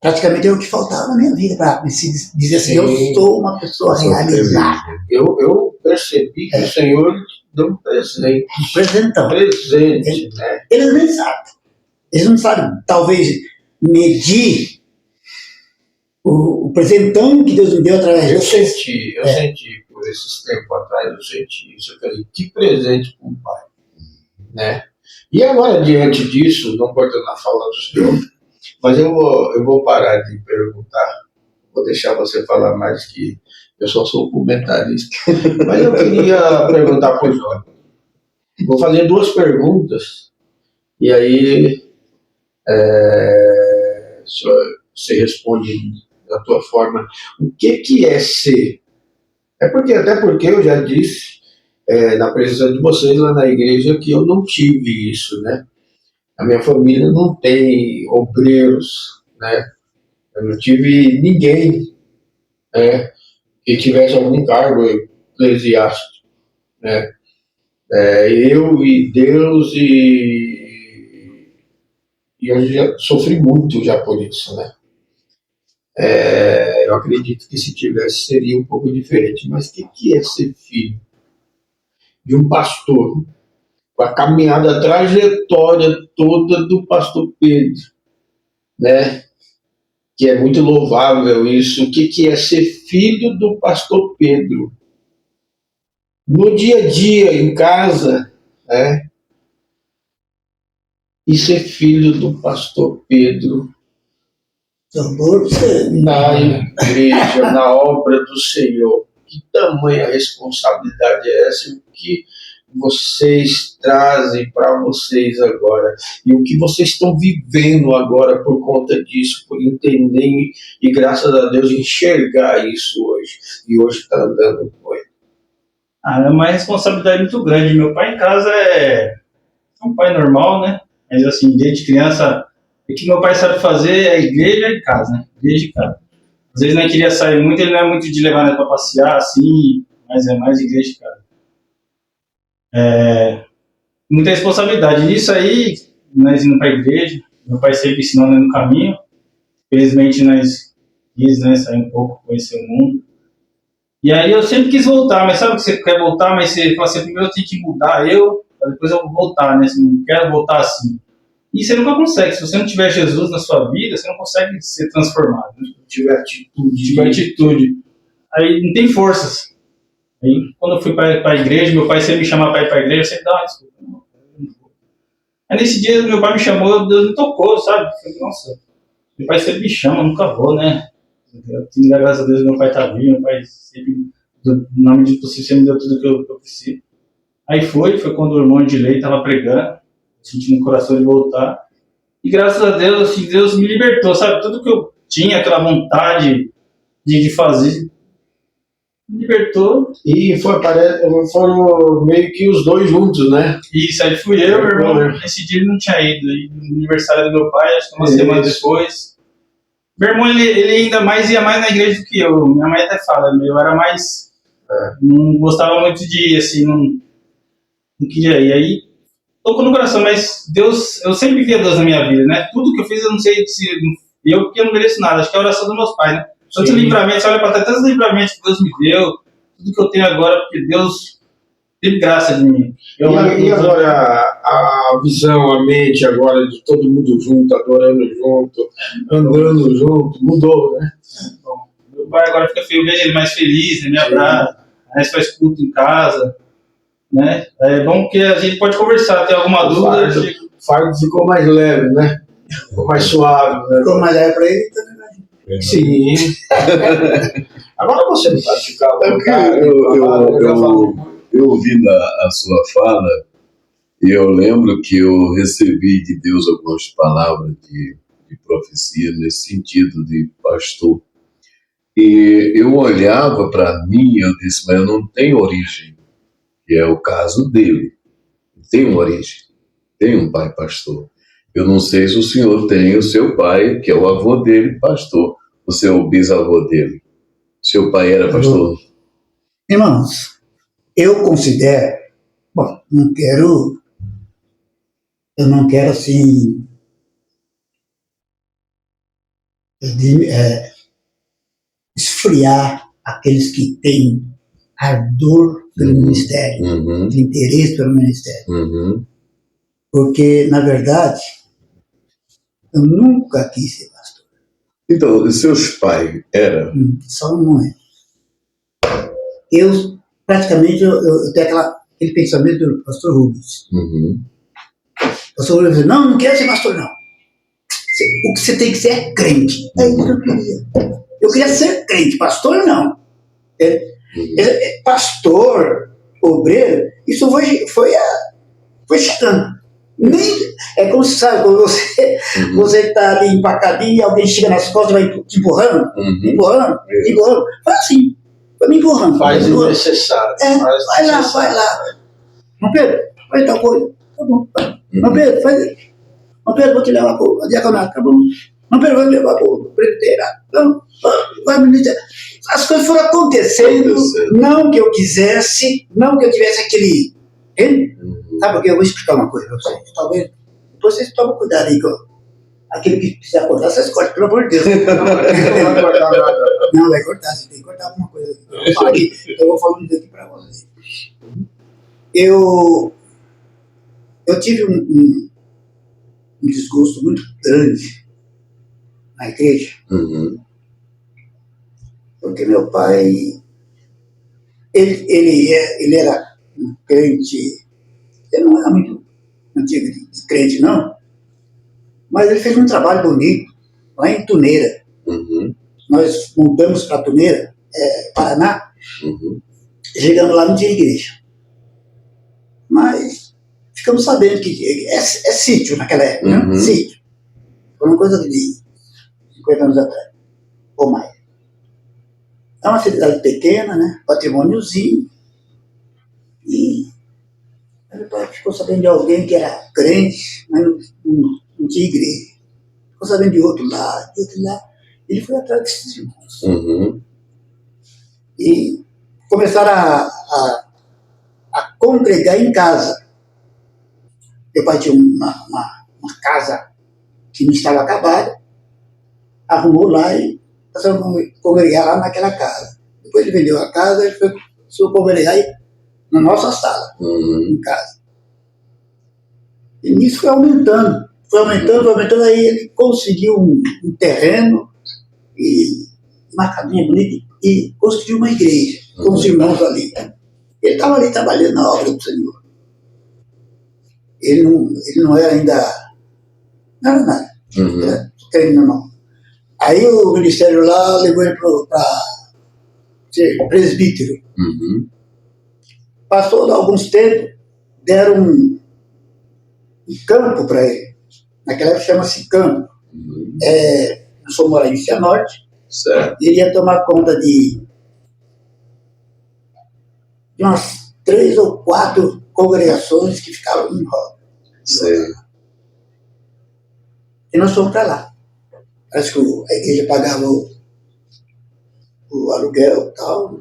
Praticamente é o que faltava na minha vida para dizer assim, eu sou uma pessoa realizada. Eu percebi que o Senhor deu um presente. Um presentão. Presente, né? Eles nem sabem. Eles não sabem, talvez, medir o presentão que Deus me deu através disso. Eu senti, por esses tempos atrás, eu senti isso. Eu falei, que presente para o Pai. Né? E agora, diante disso, não cortando a fala do Senhor, mas eu vou parar de perguntar, vou deixar você falar mais, que eu só sou comentarista. Mas eu queria perguntar para o João. Vou fazer 2 perguntas, e aí Você responde da tua forma. O que é ser? Até porque eu já disse na presença de vocês lá na igreja que eu não tive isso, né? A minha família não tem obreiros, né? Eu não tive ninguém, né, que tivesse algum cargo eclesiástico, né? Eu e Deus e eu já sofri muito já por isso, né? Eu acredito que se tivesse seria um pouco diferente, mas o que é ser filho de um pastor, com a caminhada, a trajetória toda do pastor Pedro, né? Que é muito louvável isso. O que é ser filho do pastor Pedro? No dia a dia, em casa, né? E ser filho do pastor Pedro na igreja, na obra do Senhor. Que tamanha responsabilidade é essa? O que vocês trazem para vocês agora? E o que vocês estão vivendo agora por conta disso, por entender e, graças a Deus, enxergar isso hoje. E hoje está andando com ele. É uma responsabilidade muito grande. Meu pai em casa é um pai normal, né? Mas assim, desde criança, o que meu pai sabe fazer é igreja e casa, né? Igreja e casa. Às vezes não queria sair muito, ele não é muito de levar para passear, assim, mas é mais igreja e casa. Muita responsabilidade. Nisso aí, nós indo para a igreja, meu pai sempre ensinando no caminho. Felizmente nós quis, né, sair um pouco, conhecer o mundo. E aí eu sempre quis voltar, mas sabe que você quer voltar, mas você fala assim, primeiro eu tenho que mudar depois eu vou voltar, né? Você não quer voltar assim. E você nunca consegue. Se você não tiver Jesus na sua vida, você não consegue ser transformado. Né? Se tiver atitude. Aí não tem forças. Aí quando eu fui para a igreja, meu pai sempre me chamava para ir para a igreja, eu sempre dava desculpa. Aí nesse dia meu pai me chamou, Deus me tocou, sabe? Eu falei, nossa, meu pai sempre me chama, eu nunca vou, né? Eu tenho, graças a Deus, meu pai tá vivo, meu pai sempre, no nome de possível, sempre me deu tudo que eu preciso. Aí foi quando o irmão de lei estava pregando, sentindo o coração de voltar. E graças a Deus, assim, Deus me libertou, sabe? Tudo que eu tinha, aquela vontade de fazer, me libertou. E foram meio que os dois juntos, né? Isso, aí fui eu, meu irmão. Nesse dia ele não tinha ido. Aí, no aniversário do meu pai, acho que uma semana depois. Meu irmão, ele ainda ia mais na igreja do que eu. Minha mãe até fala, eu era mais... Não gostava muito de ir, assim, não queria ir. Aí, tocou no coração, mas Deus... Eu sempre via Deus na minha vida, né? Tudo que eu fiz, eu não sei se... porque eu não mereço nada. Acho que é a oração dos meus pais, né? Tanto livramento, você olha para trás, tantos livramentos que Deus me deu, tudo que eu tenho agora, porque Deus teve graça de mim. E agora a visão, a mente agora de todo mundo junto, adorando junto, andando junto, mudou, né? Bom, meu pai agora fica feliz, eu vejo ele mais feliz, né? Me abraça, aí nós faz culto em casa, né? É bom que a gente pode conversar, tem alguma dúvida. O fardo ficou mais leve, né? Ficou mais suave, né? Ficou mais leve para ele também. Sim. Agora você não vai ficar. Eu ouvi a sua fala e eu lembro que eu recebi de Deus algumas palavras de profecia nesse sentido de pastor. E eu olhava para mim e eu disse, mas eu não tenho origem, que é o caso dele. Tem uma origem, tem um pai pastor. Eu não sei se o senhor tem o seu pai, que é o avô dele, pastor. Você é o bisavô dele. Seu pai era pastor? Irmãos, eu considero... Bom, eu não quero assim... esfriar aqueles que têm ardor pelo ministério, de interesse pelo ministério. Porque, na verdade, eu nunca quis ser pastor. Então, seus pais eram? Só um momento. Eu, praticamente, eu tenho aquele pensamento do pastor Rubens. O pastor Rubens disse, não quero ser pastor, não. O que você tem que ser é crente. É isso que eu queria. Eu queria ser crente, pastor não. Pastor, obreiro, isso foi chegando. É como se, sabe, quando você está ali empacadinho e alguém chega nas costas e vai te empurrando, empurrando. Foi assim, foi me empurrando. Faz o necessário. Vai lá. Não, Pedro, faz tal coisa. Tá bom, vai. Não, Pedro, vou te levar para o diaconato, tá bom? Não, Pedro, vai me levar para o presbiteriado. Não, vai me dizer. As coisas foram acontecendo, não que eu quisesse, não que eu tivesse aquele... Sabe por quê? Eu vou explicar uma coisa para vocês. Talvez depois vocês tomem cuidado aí com aquilo que precisa cortar, vocês cortam, pelo amor de Deus. Não vai cortar nada. Não, vai cortar, você tem que cortar alguma coisa. Eu vou falando isso aqui para vocês. Eu tive um desgosto muito grande na igreja, porque meu pai, ele era um crente, ele não era muito antigo de crente não, mas ele fez um trabalho bonito lá em Tuneira. Nós mudamos para Tuneira, Paraná, chegando lá não tinha igreja, mas ficamos sabendo que é sítio naquela época, né? Sítio. Foi uma coisa de 50 anos atrás, ou mais. É uma cidade pequena, né? Patrimôniozinho. E meu pai ficou sabendo de alguém que era crente, mas não tinha igreja. Ficou sabendo de outro lá. Ele foi atrás desses irmãos. E começaram a congregar em casa. Meu pai tinha uma casa que não estava acabada, arrumou lá e passou a congregar lá naquela casa. Depois ele vendeu a casa e foi congregar na nossa sala, em casa. E nisso foi aumentando, aí ele conseguiu um terreno e uma casinha bonita e construiu uma igreja com os irmãos ali. Ele estava ali trabalhando na obra do Senhor. Ele não era ainda... Não era nada. Não. Aí o ministério lá levou ele para ser presbítero. Passou alguns tempos, deram um campo para ele. Naquela época chama-se campo. Eu sou morar em Cianorte. Certo. Ele ia tomar conta de umas 3 ou 4 congregações que ficavam em roda. E nós fomos para lá. Parece que a igreja pagava o aluguel e tal.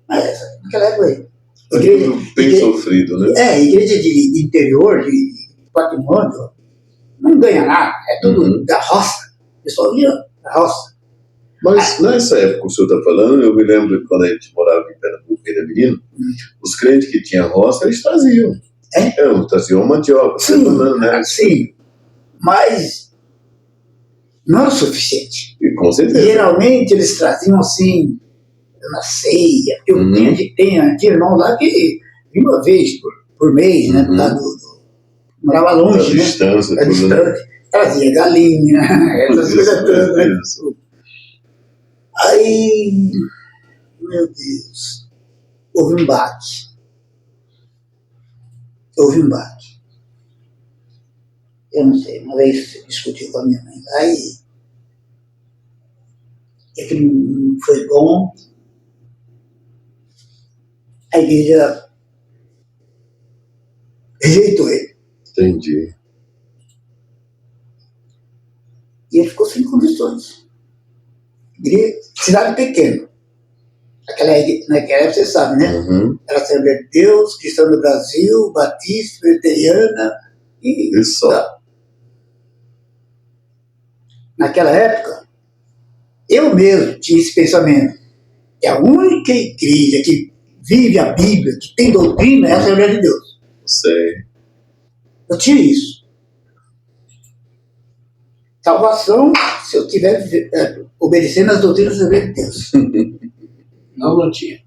Mas naquela época, bem sofrido, né? Igreja de interior, de patrimônio, não ganha nada. É tudo da roça. O pessoal ia da roça. Mas nessa época que o senhor está falando, eu me lembro que quando a gente morava em Pernambuco, era menino, os crentes que tinham roça, eles traziam. Traziam mandioca. Sim, mas não era o suficiente. E com certeza. Geralmente eles traziam assim, na ceia, porque eu tinha irmão lá que vinha uma vez por mês, né? Morava longe, né? Distância, distante. Trazia galinha, essas coisas todas, né? Aí, meu Deus, houve um baque. Eu não sei, uma vez discuti com a minha mãe lá e aquilo não foi bom. A igreja rejeitou ele. Entendi. E ele ficou sem condições. Cidade pequena. Naquela época, você sabe, né? Era Assembleia de Deus, Cristão do Brasil, Batista, Presbiteriana e... Isso. Tá. Naquela época, eu mesmo tinha esse pensamento. Que a única igreja que vive a Bíblia, que tem doutrina, é a Assembleia de Deus. Sei. Eu tinha isso. Salvação, se eu estiver obedecendo as doutrinas da Assembleia de Deus. Não tinha.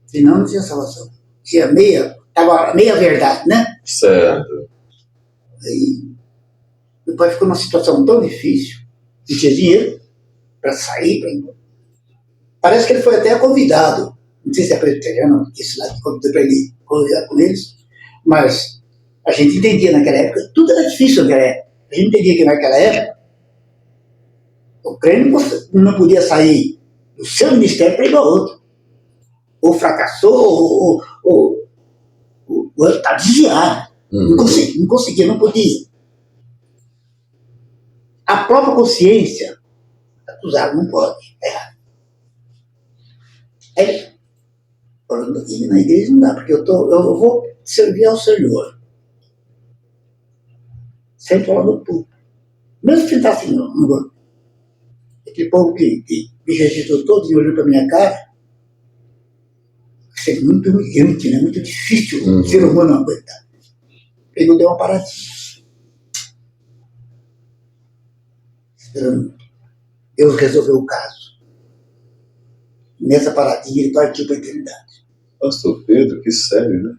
Senão não tinha salvação. Tinha estava meia verdade, né? Certo. Aí, meu pai ficou numa situação tão difícil, não tinha dinheiro para sair, parece que ele foi até convidado, não sei se é presbiteriano, esse lá que convidou para ele convidar com eles, mas A gente entendia naquela época, tudo era difícil naquela época. A gente entendia que naquela época o crente não podia sair do seu ministério para ir para outro. Ou fracassou, ou está desviado. Não conseguia, não podia. A própria consciência acusava, não pode. Aí, ir na igreja não dá, porque eu vou servir ao Senhor. Sempre lá no público. Mesmo que está assim, não vou. Aquele povo que me registrou todo e olhou para minha cara, isso é muito humilhante, né? Muito difícil o ser humano aguentar. Pegou, deu uma paradinha. Esperando Deus resolveu o caso. Nessa paradinha ele partiu para a eternidade. Pastor Pedro, que sério, né?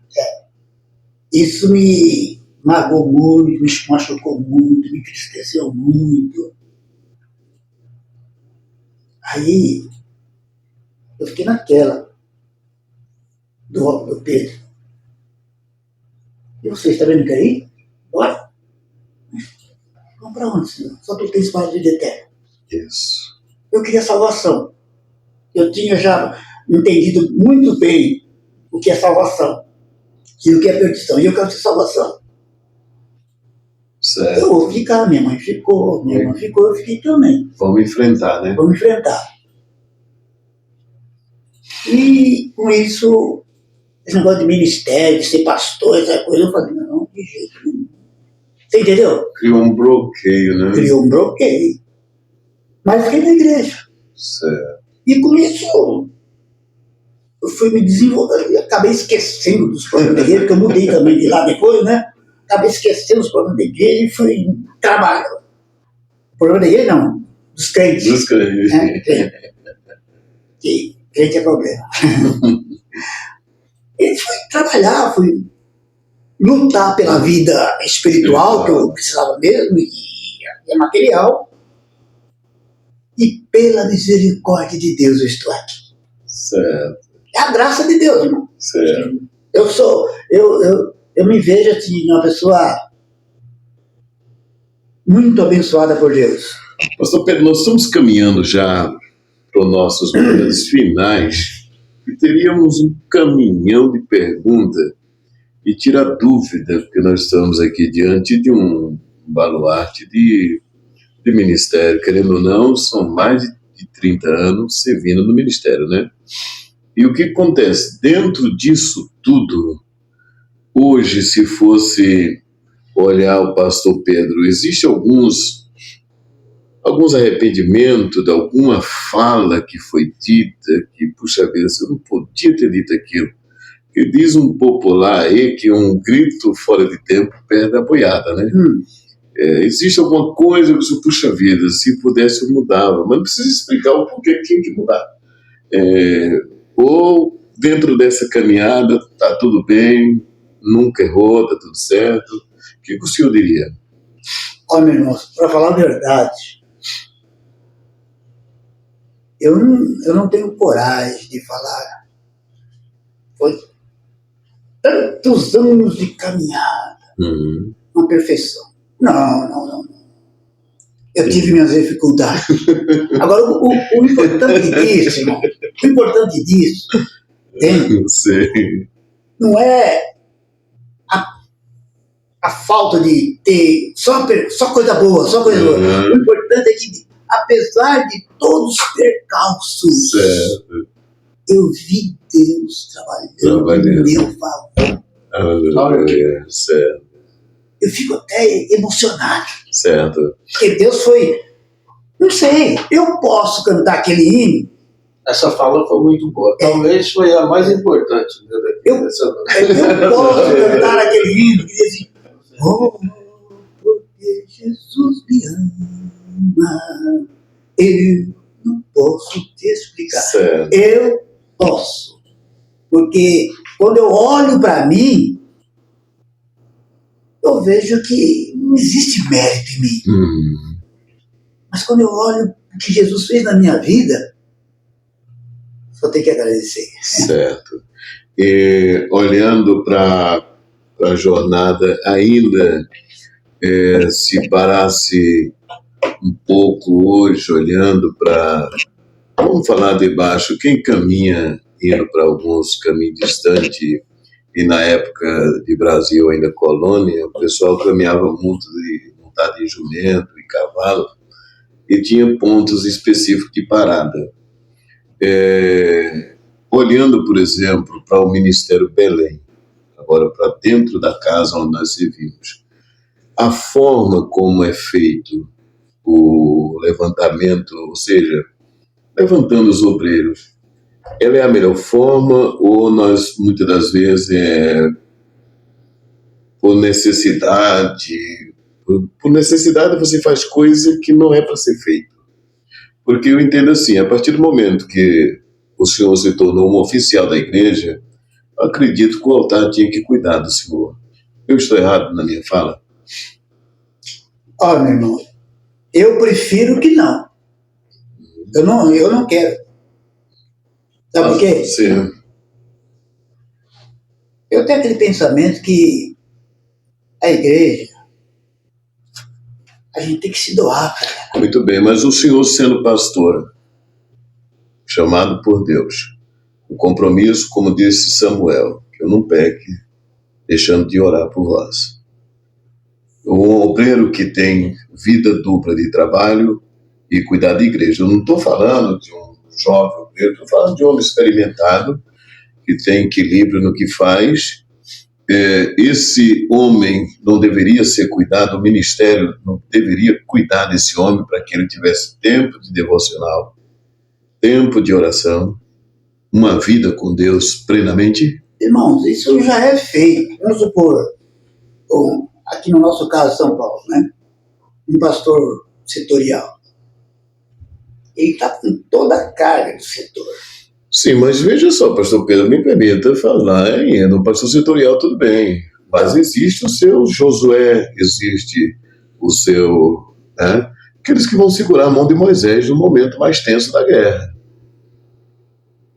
Isso me magoou muito, me machucou muito, me entristeceu muito. Aí eu fiquei naquela do Pedro. E você está vendo que aí? Bora? Vamos para onde, senhor? Só tu tens para a vida eterna. Isso. Eu queria salvação. Eu tinha já entendido muito bem o que é salvação e o que é perdição. E eu quero ter salvação. Certo. Eu vou ficar, minha mãe ficou, eu fiquei também. Vamos enfrentar, né? Vamos enfrentar. E com isso, esse negócio de ministério, de ser pastor, essa coisa, eu falei, não, de jeito nenhum. Você entendeu? Criou um bloqueio, né? Criou um bloqueio. Mas fiquei na igreja. Certo. E com isso, eu fui me desenvolvendo e acabei esquecendo dos problemas da igreja, porque eu mudei também de lá depois, né? Acabei esquecendo os problemas da igreja e fui trabalhar. O problema da igreja não, dos crentes. Dos crentes. Né? Que crente é problema. E fui trabalhar, fui lutar pela vida espiritual, que eu precisava mesmo, e material. E pela misericórdia de Deus eu estou aqui. Certo. É a graça de Deus, irmão. Certo. Eu me vejo assim, uma pessoa muito abençoada por Deus. Pastor Pedro, nós estamos caminhando já para os nossos momentos finais e teríamos um caminhão de perguntas e tirar dúvida, porque nós estamos aqui diante de um baluarte de ministério, querendo ou não, são mais de 30 anos servindo no ministério, né? E o que acontece? Dentro disso tudo, hoje, se fosse olhar o pastor Pedro, existe alguns arrependimentos de alguma fala que foi dita, que, puxa vida, eu não podia ter dito aquilo. Que diz um popular aí que um grito fora de tempo perde a boiada, né? Existe alguma coisa que você, puxa vida, se pudesse eu mudava, mas não precisa explicar o porquê que tinha que mudar. Ou dentro dessa caminhada tá tudo bem, nunca errou, tá tudo certo. O que o senhor diria? Olha, meu irmão, para falar a verdade, eu não tenho coragem de falar. Foi tantos anos de caminhada, uma perfeição. Não. Eu tive minhas dificuldades. Agora, o importante disso, irmão, entende? Não é a falta de ter só coisa boa, só coisa boa. O importante é que, apesar de todos os percalços, certo, eu vi Deus trabalhando em meu favor. Aleluia, certo. Eu fico até emocionado. Certo. Porque Deus foi... Não sei, eu posso cantar aquele hino. Essa fala foi muito boa. Talvez foi a mais importante. Eu posso cantar aquele hino que diz assim: oh, porque Jesus me ama, eu não posso te explicar. Certo. Eu posso. Porque quando eu olho para mim, eu vejo que não existe mérito em mim. Mas quando eu olho o que Jesus fez na minha vida, só tenho que agradecer. Certo. E olhando para para a jornada, ainda se parasse um pouco hoje, olhando para, vamos falar de baixo, quem caminha indo para alguns caminhos distantes, e na época de Brasil ainda colônia, o pessoal caminhava muito montado em jumento e cavalo, e tinha pontos específicos de parada. Olhando, por exemplo, para o Ministério Belém, agora para dentro da casa onde nós servimos, a forma como é feito o levantamento, ou seja, levantando os obreiros, ela é a melhor forma ou nós, muitas das vezes, por necessidade você faz coisa que não é para ser feito? Porque eu entendo assim, a partir do momento que o senhor se tornou um oficial da igreja, eu acredito que o altar tinha que cuidar do senhor. Eu estou errado na minha fala? Ó, meu irmão, eu prefiro que não. Eu não quero. Sabe por quê? Sim. Eu tenho aquele pensamento que a igreja, a gente tem que se doar, cara. Muito bem, mas o senhor sendo pastor, chamado por Deus, o compromisso, como disse Samuel, que eu não peque, deixando de orar por vós. Um obreiro que tem vida dupla de trabalho e cuidar da igreja. Eu não estou falando de um jovem obreiro, estou falando de um homem experimentado, que tem equilíbrio no que faz. Esse homem não deveria ser cuidado, o ministério não deveria cuidar desse homem para que ele tivesse tempo de devocional, tempo de oração, uma vida com Deus plenamente? Irmãos, isso já é feito. Vamos supor, aqui no nosso caso, São Paulo, né? Um pastor setorial. Ele está com toda a carga do setor. Sim, mas veja só, pastor Pedro, me permita falar, no pastor setorial tudo bem, mas existe o seu Josué, existe o seu, aqueles que vão segurar a mão de Moisés no momento mais tenso da guerra.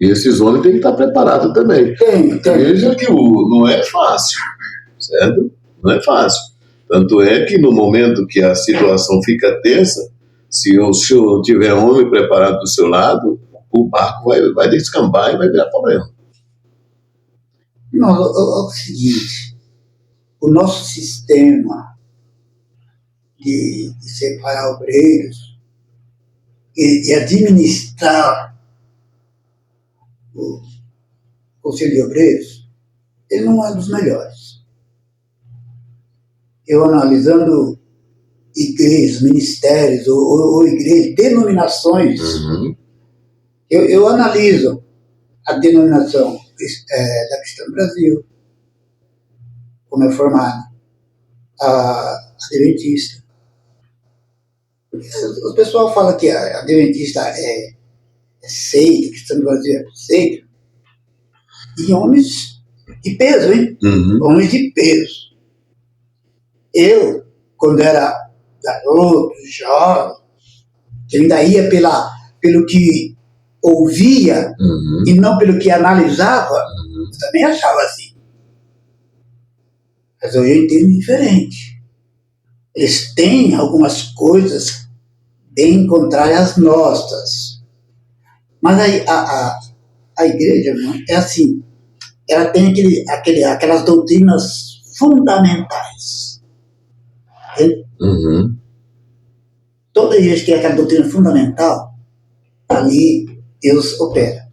E esses homens têm que estar preparados também. Tem. Veja que não é fácil, certo? Não é fácil. Tanto é que no momento que a situação fica tensa, se o senhor tiver homem preparado do seu lado, o barco vai descambar e vai virar problema. Não, é o seguinte, o nosso sistema de separar obreiros e administrar o Conselho de Obreiros, ele não é dos melhores. Eu analisando igrejas, ministérios ou igrejas, denominações, eu analiso a denominação da Cristã do Brasil, como é formada, a Adventista. O pessoal fala que a Adventista é seita, a Cristã do Brasil é seita, e homens de peso, hein? Homens de peso. Eu, quando era garoto, jovem, eu ainda ia pelo que ouvia e não pelo que analisava, eu também achava assim. Mas hoje eu entendo diferente. Eles têm algumas coisas bem contrárias às nossas. Mas aí a igreja, irmão, é assim, ela tem aquelas doutrinas fundamentais. Toda igreja que tem aquela doutrina fundamental, ali Deus opera.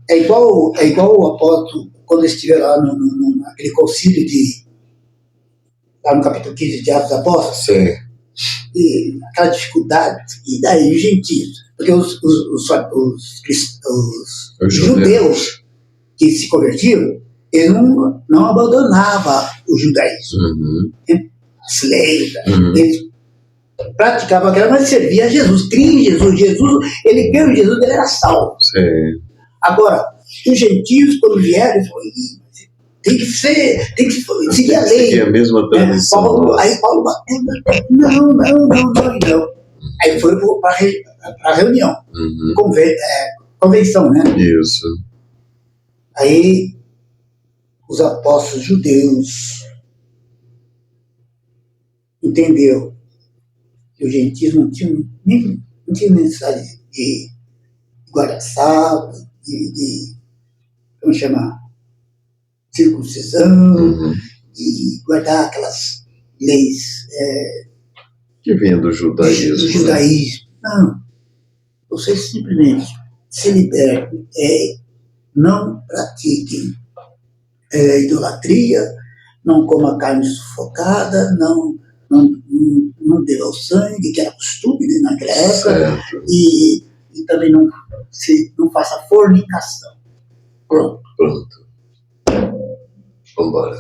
É igual o apóstolo, quando estive lá naquele concílio lá no capítulo 15 de Atos dos Apóstolos, Sim. E aquela dificuldade, e daí os gentios, porque os judeus que se convertiram, eles não abandonavam o judaísmo, as leis, eles praticavam aquela, mas servia a Jesus, cria em Jesus, ele creu em Jesus, ele era salvo. Sim. Agora, os gentios, quando vieram, eles falaram, tem que seguir a lei. Seguir a mesma tradição. Aí Paulo bateu, não. Aí foi para a reunião, convenção, né? Isso. Aí os apóstolos judeus entendeu que os gentios não tinham mensagem de guarda-salvo, de como chama? Circuncisão, de guardar aquelas leis que vinha do judaísmo. Do judaísmo. Não. Vocês simplesmente se libertem, não pratiquem idolatria, não coma carne sufocada, não beba o sangue, que era costume, né, naquela época, e também não faça fornicação. Pronto. Vambora.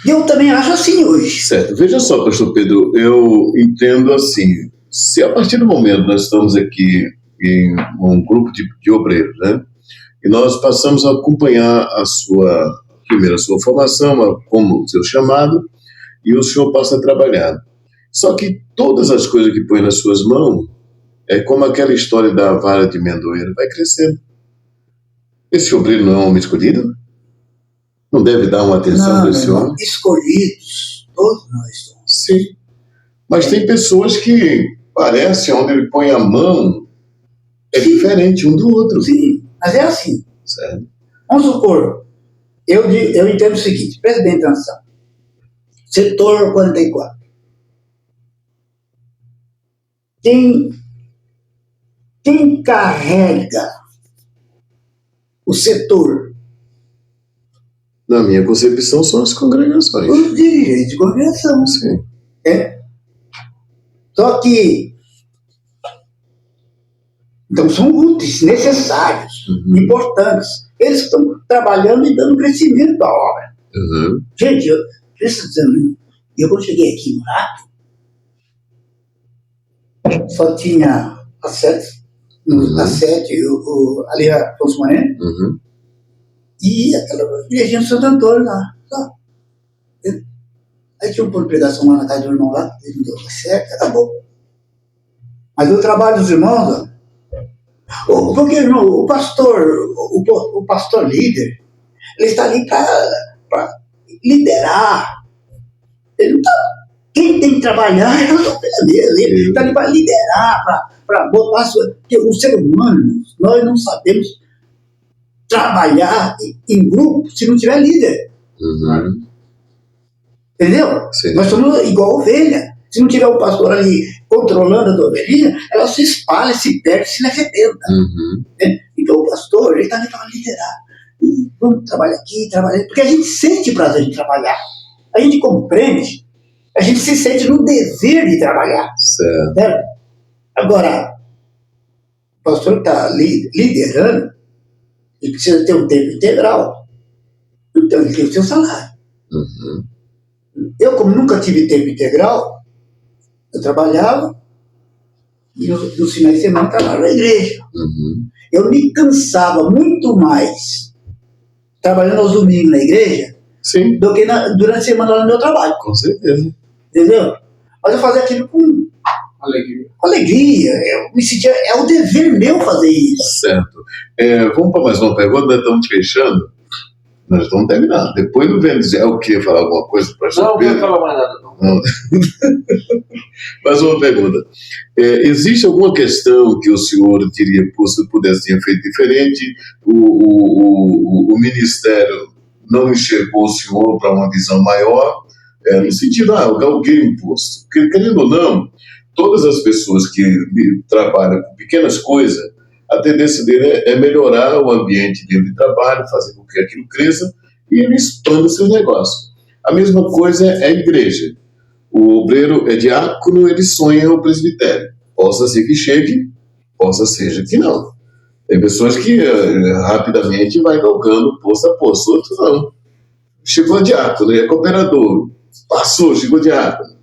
E eu também acho assim hoje. Certo. Veja só, pastor Pedro, eu entendo assim, se a partir do momento nós estamos aqui em um grupo de obreiros, né, e nós passamos a acompanhar a sua formação, como o seu chamado, e o senhor passa a trabalhar. Só que todas as coisas que põe nas suas mãos, é como aquela história da vara de amendoeira, vai crescendo. Esse obreiro não é um homem escolhido? Não deve dar uma atenção para esse homem? Escolhidos, todos nós somos. Sim. Mas tem pessoas que parecem, onde ele põe a mão, diferente um do outro. Sim, mas é assim. Certo. Vamos supor, eu entendo o seguinte, preste bem atenção. Setor 44. Quem carrega o setor? Na minha concepção, são as congregações. Os dirigentes de congregação. Sim. Só que, então, são úteis, necessários, importantes. Eles estão trabalhando e dando crescimento à obra. Gente, eu quando cheguei aqui no Rato, só tinha a sede, ali a Afonso Moreno, e aquela igrejinha de Santo Antônio lá. Aí tinha uma pregação lá na casa do irmão lá, ele não deu certo, acabou. Mas o trabalho dos irmãos, porque o pastor líder, ele está ali para liderar. Ele não está. Quem tem que trabalhar é o dele. Ele está ali para liderar, para botar porque o ser humano, nós não sabemos trabalhar em grupo se não tiver líder. Entendeu? Sim. Nós somos igual ovelha. Se não tiver o pastor ali controlando a ovelhinha, ela se espalha, se perde, se arrebenta. Então o pastor, ele está ali para liderar. E vamos trabalhar aqui, porque a gente sente prazer em trabalhar. A gente compreende, a gente se sente no dever de trabalhar. Certo. Agora, o pastor está liderando, ele precisa ter um tempo integral. Então ele tem o seu salário. Eu, como nunca tive tempo integral, eu trabalhava e nos finais de semana trabalhava na igreja. Eu me cansava muito mais trabalhando aos domingos na igreja do que durante a semana lá no meu trabalho. Com certeza. Entendeu? Mas eu fazia aquilo com alegria. Eu me sentia, é o dever meu fazer isso. Certo. Vamos para mais uma pergunta, nós estamos fechando. Nós estamos terminando. Depois não vem dizer o que, falar alguma coisa para Não vou falar mais nada, não. Mais uma pergunta. Existe alguma questão que o senhor teria posto, pudesse ter feito diferente? O ministério não enxergou o senhor para uma visão maior, no sentido, galguei um posto. Porque, querendo ou não, todas as pessoas que trabalham com pequenas coisas, a tendência dele é melhorar o ambiente dele de trabalho, fazer com que aquilo cresça e ele expanda seus negócios. A mesma coisa é a igreja. O obreiro é diácono, ele sonha o presbitério. Possa ser que chegue, possa seja que não. Tem pessoas que rapidamente vai galgando posto a posto, outros não. Chegou a diácono, é cooperador, passou, chegou diácono.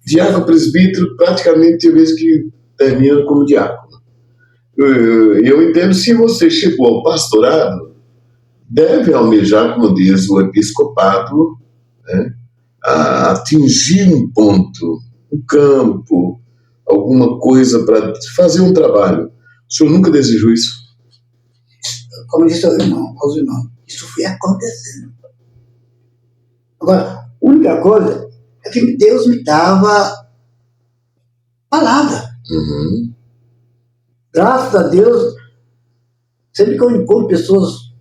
Diácono, presbítero, praticamente tem vezes que termina como diácono. Eu entendo, se você chegou ao pastorado, deve almejar, como diz o episcopado, né, a atingir um ponto, um campo, alguma coisa para fazer um trabalho. O senhor nunca desejou isso? Como disse aos irmãos, isso foi acontecendo. Agora, a única coisa é que Deus me dava palavra. Uhum. Graças a Deus, sempre que eu encontro pessoas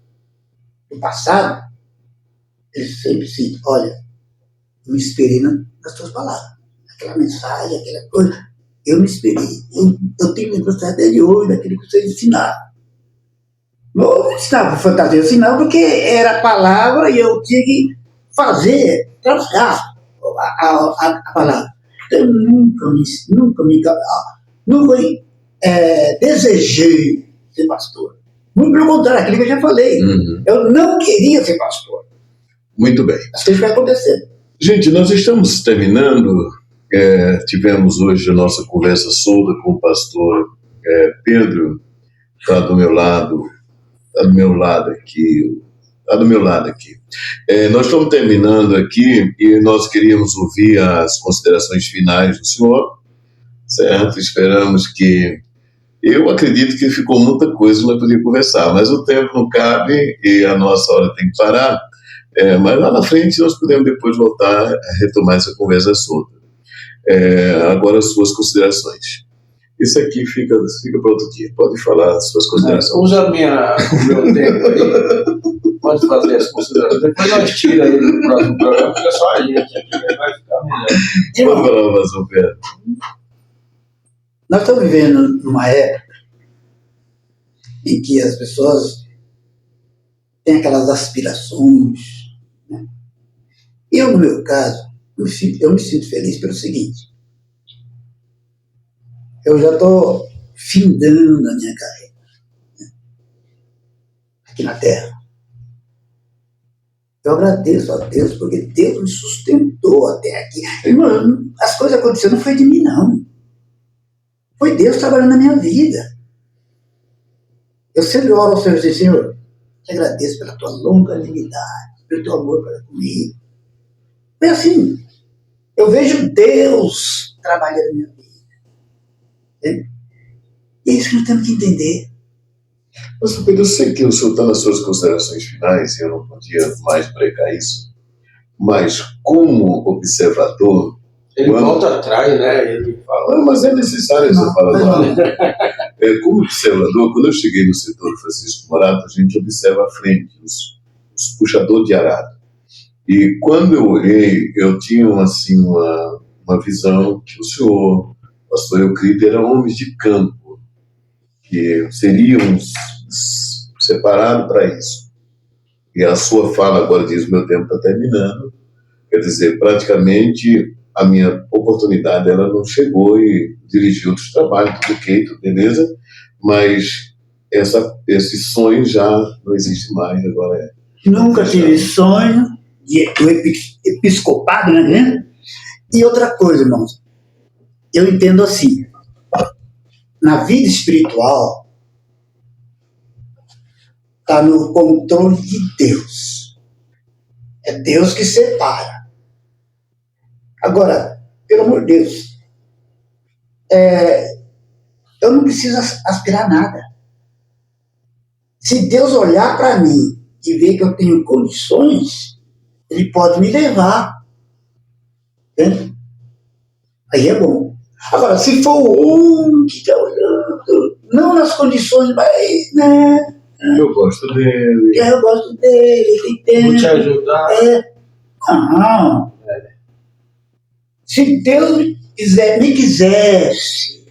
do passado, eles sempre citam, olha, eu me inspirei nas tuas palavras. Aquela mensagem, aquela coisa, eu me inspirei. Eu tenho lembrança até de hoje daquilo que vocês ensinaram. Eu ensinava fantasia, eu ensinava porque era a palavra e eu tinha que fazer, trabalhar a palavra. Eu nunca desejei ser pastor. Muito pelo contrário, aquilo que eu já falei. Uhum. Eu não queria ser pastor. Muito bem. As coisas vai acontecer. Gente, nós estamos terminando. Tivemos hoje a nossa conversa solta com o pastor Pedro, está do meu lado aqui. Está do meu lado aqui. Nós estamos terminando aqui e nós queríamos ouvir as considerações finais do senhor, certo? Esperamos que... Eu acredito que ficou muita coisa que nós podíamos conversar, mas o tempo não cabe e a nossa hora tem que parar. Mas lá na frente nós podemos depois voltar a retomar essa conversa solta. Agora as suas considerações. Isso aqui fica para outro dia. Pode falar as suas considerações. Usa o meu tempo aí. Pode fazer as considerações. Depois nós tira aí no próximo programa, porque é só a gente aqui vai ficar melhor. Pode falar, pastor Pedro. Nós estamos vivendo numa época em que as pessoas têm aquelas aspirações, né? Eu, no meu caso, eu me sinto feliz pelo seguinte: eu já estou findando a minha carreira, né, aqui na Terra. Eu agradeço a Deus, porque Deus me sustentou até aqui. Irmão, as coisas aconteceram, não foi de mim, não. Foi Deus trabalhando na minha vida. Eu sempre oro ao Senhor e digo: Senhor, te agradeço pela tua longanimidade, pelo teu amor para comigo. Foi assim. Eu vejo Deus trabalhando na minha vida. Entende? E é isso que nós temos que entender. Pastor Pedro, eu sei que o senhor está nas suas considerações finais e eu não podia mais brecar isso, mas como observador... Ele volta atrás, né? Ele fala... Não, mas é necessário essa fala agora. Como observador, quando eu cheguei no setor Francisco Morato, a gente observa à frente os puxadores de arado. E quando eu olhei, eu tinha assim, uma visão que o senhor, pastor Euclides, eram homens de campo, que seriam separados para isso. E a sua fala agora diz: meu tempo está terminando. Quer dizer, praticamente a minha oportunidade ela não chegou e dirigi outros trabalhos, tudo ok, tudo beleza, mas esse sonho já não existe mais, agora Nunca tive sonho do episcopado, né? E outra coisa, irmãos, eu entendo assim: na vida espiritual está no controle de Deus. É Deus que separa. Agora, pelo amor de Deus, eu não preciso aspirar nada. Se Deus olhar para mim e ver que eu tenho condições, Ele pode me levar. Entende? Aí é bom. Agora, se for o homem que está olhando, não nas condições, mas... né? eu gosto dele. Eu gosto dele, ele tem tempo. Vou te ajudar. Não. Se Deus me quisesse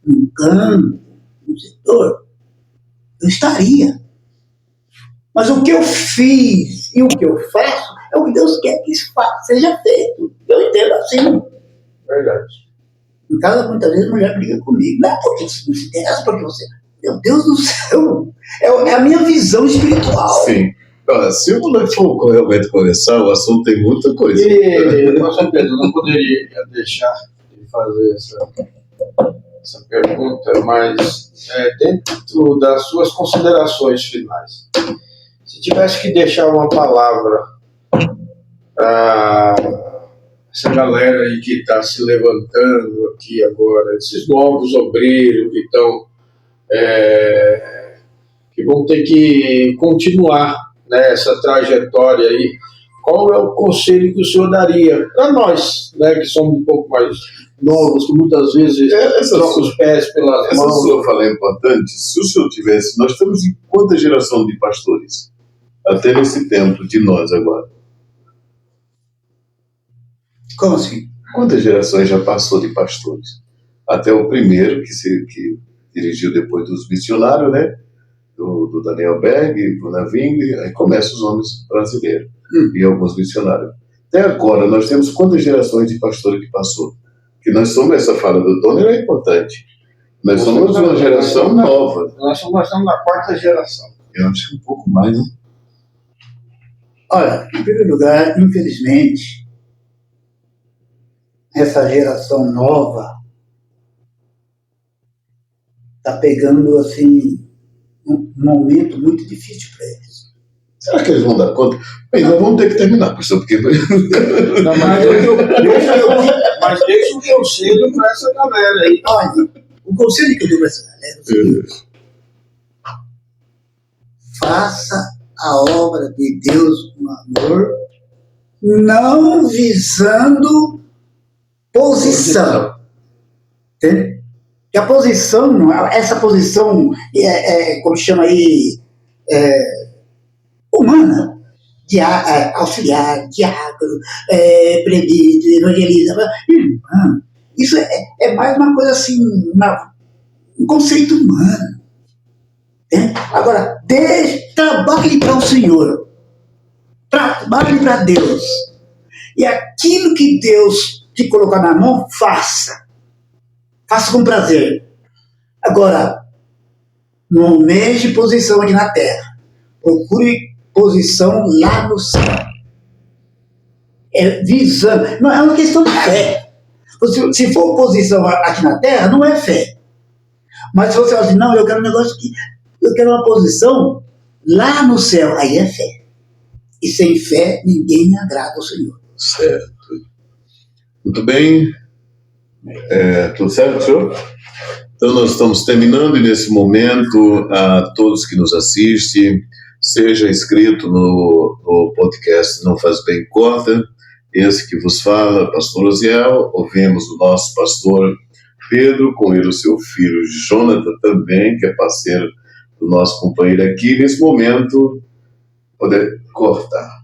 num campo, num setor, eu estaria. Mas o que eu fiz e o que eu faço é o que Deus quer que seja feito. Eu entendo assim. Verdade. Em casa, muitas vezes, a mulher briga comigo. Não é porque você não se interessa, porque você... Meu Deus do céu! É a minha visão espiritual. Sim. Olha, se o não for realmente conversar, o assunto tem muita coisa. E, pastor Pedro, não poderia deixar de fazer essa pergunta, mas dentro das suas considerações finais, se tivesse que deixar uma palavra para essa galera aí que está se levantando aqui agora, esses novos obreiros que estão que vão ter que continuar, né, essa trajetória aí qual é o conselho que o senhor daria para nós, né, que somos um pouco mais novos, que muitas vezes trocam os pés pelas essa mãos? sua fala é importante. Se o senhor tivesse... Nós estamos em quanta geração de pastores? Até nesse tempo de nós agora. Como assim? Quantas gerações já passou de pastores? Até o primeiro, que dirigiu depois dos missionários, né? Do Daniel Berg, do Naving, aí começam os homens brasileiros e alguns missionários. Até agora, nós temos quantas gerações de pastores que passou? Que nós somos, essa fala do Tony é importante. Nós somos uma geração nova. Nós estamos na 4ª geração. Eu acho que um pouco mais, né? Olha, em primeiro lugar, infelizmente, essa geração nova está pegando, assim, um momento muito difícil para eles. Será que eles vão dar conta? Bem, nós vamos ter que terminar, professor, porque... Não, mas deixa o conselho para essa galera aí. Olha, o conselho que eu dou para essa galera é o seguinte: faça a obra de Deus com amor, não visando posição. Entende? E a posição, essa posição, como chama aí, humana, auxiliar, diácono, presbítero, evangelista. Isso é mais uma coisa assim, um conceito humano. Entende? Agora, trabalhe para o Senhor, trabalhe para Deus. E aquilo que Deus te colocar na mão, faça. Faça com prazer. Agora, não almeje posição aqui na terra. Procure posição lá no céu. Visando. Não é uma questão de fé. Se for posição aqui na terra, não é fé. Mas se você fala assim, não, eu quero um negócio aqui, eu quero uma posição lá no céu, aí é fé. E sem fé, ninguém agrada ao Senhor. Certo. Muito bem. Tudo certo, senhor? Então nós estamos terminando e nesse momento a todos que nos assistem, seja inscrito no podcast Não Faz Bem Corta, esse que vos fala, pastor Osiel, ouvimos o nosso pastor Pedro, com ele o seu filho Jonathan também, que é parceiro do nosso companheiro aqui, nesse momento, poder cortar.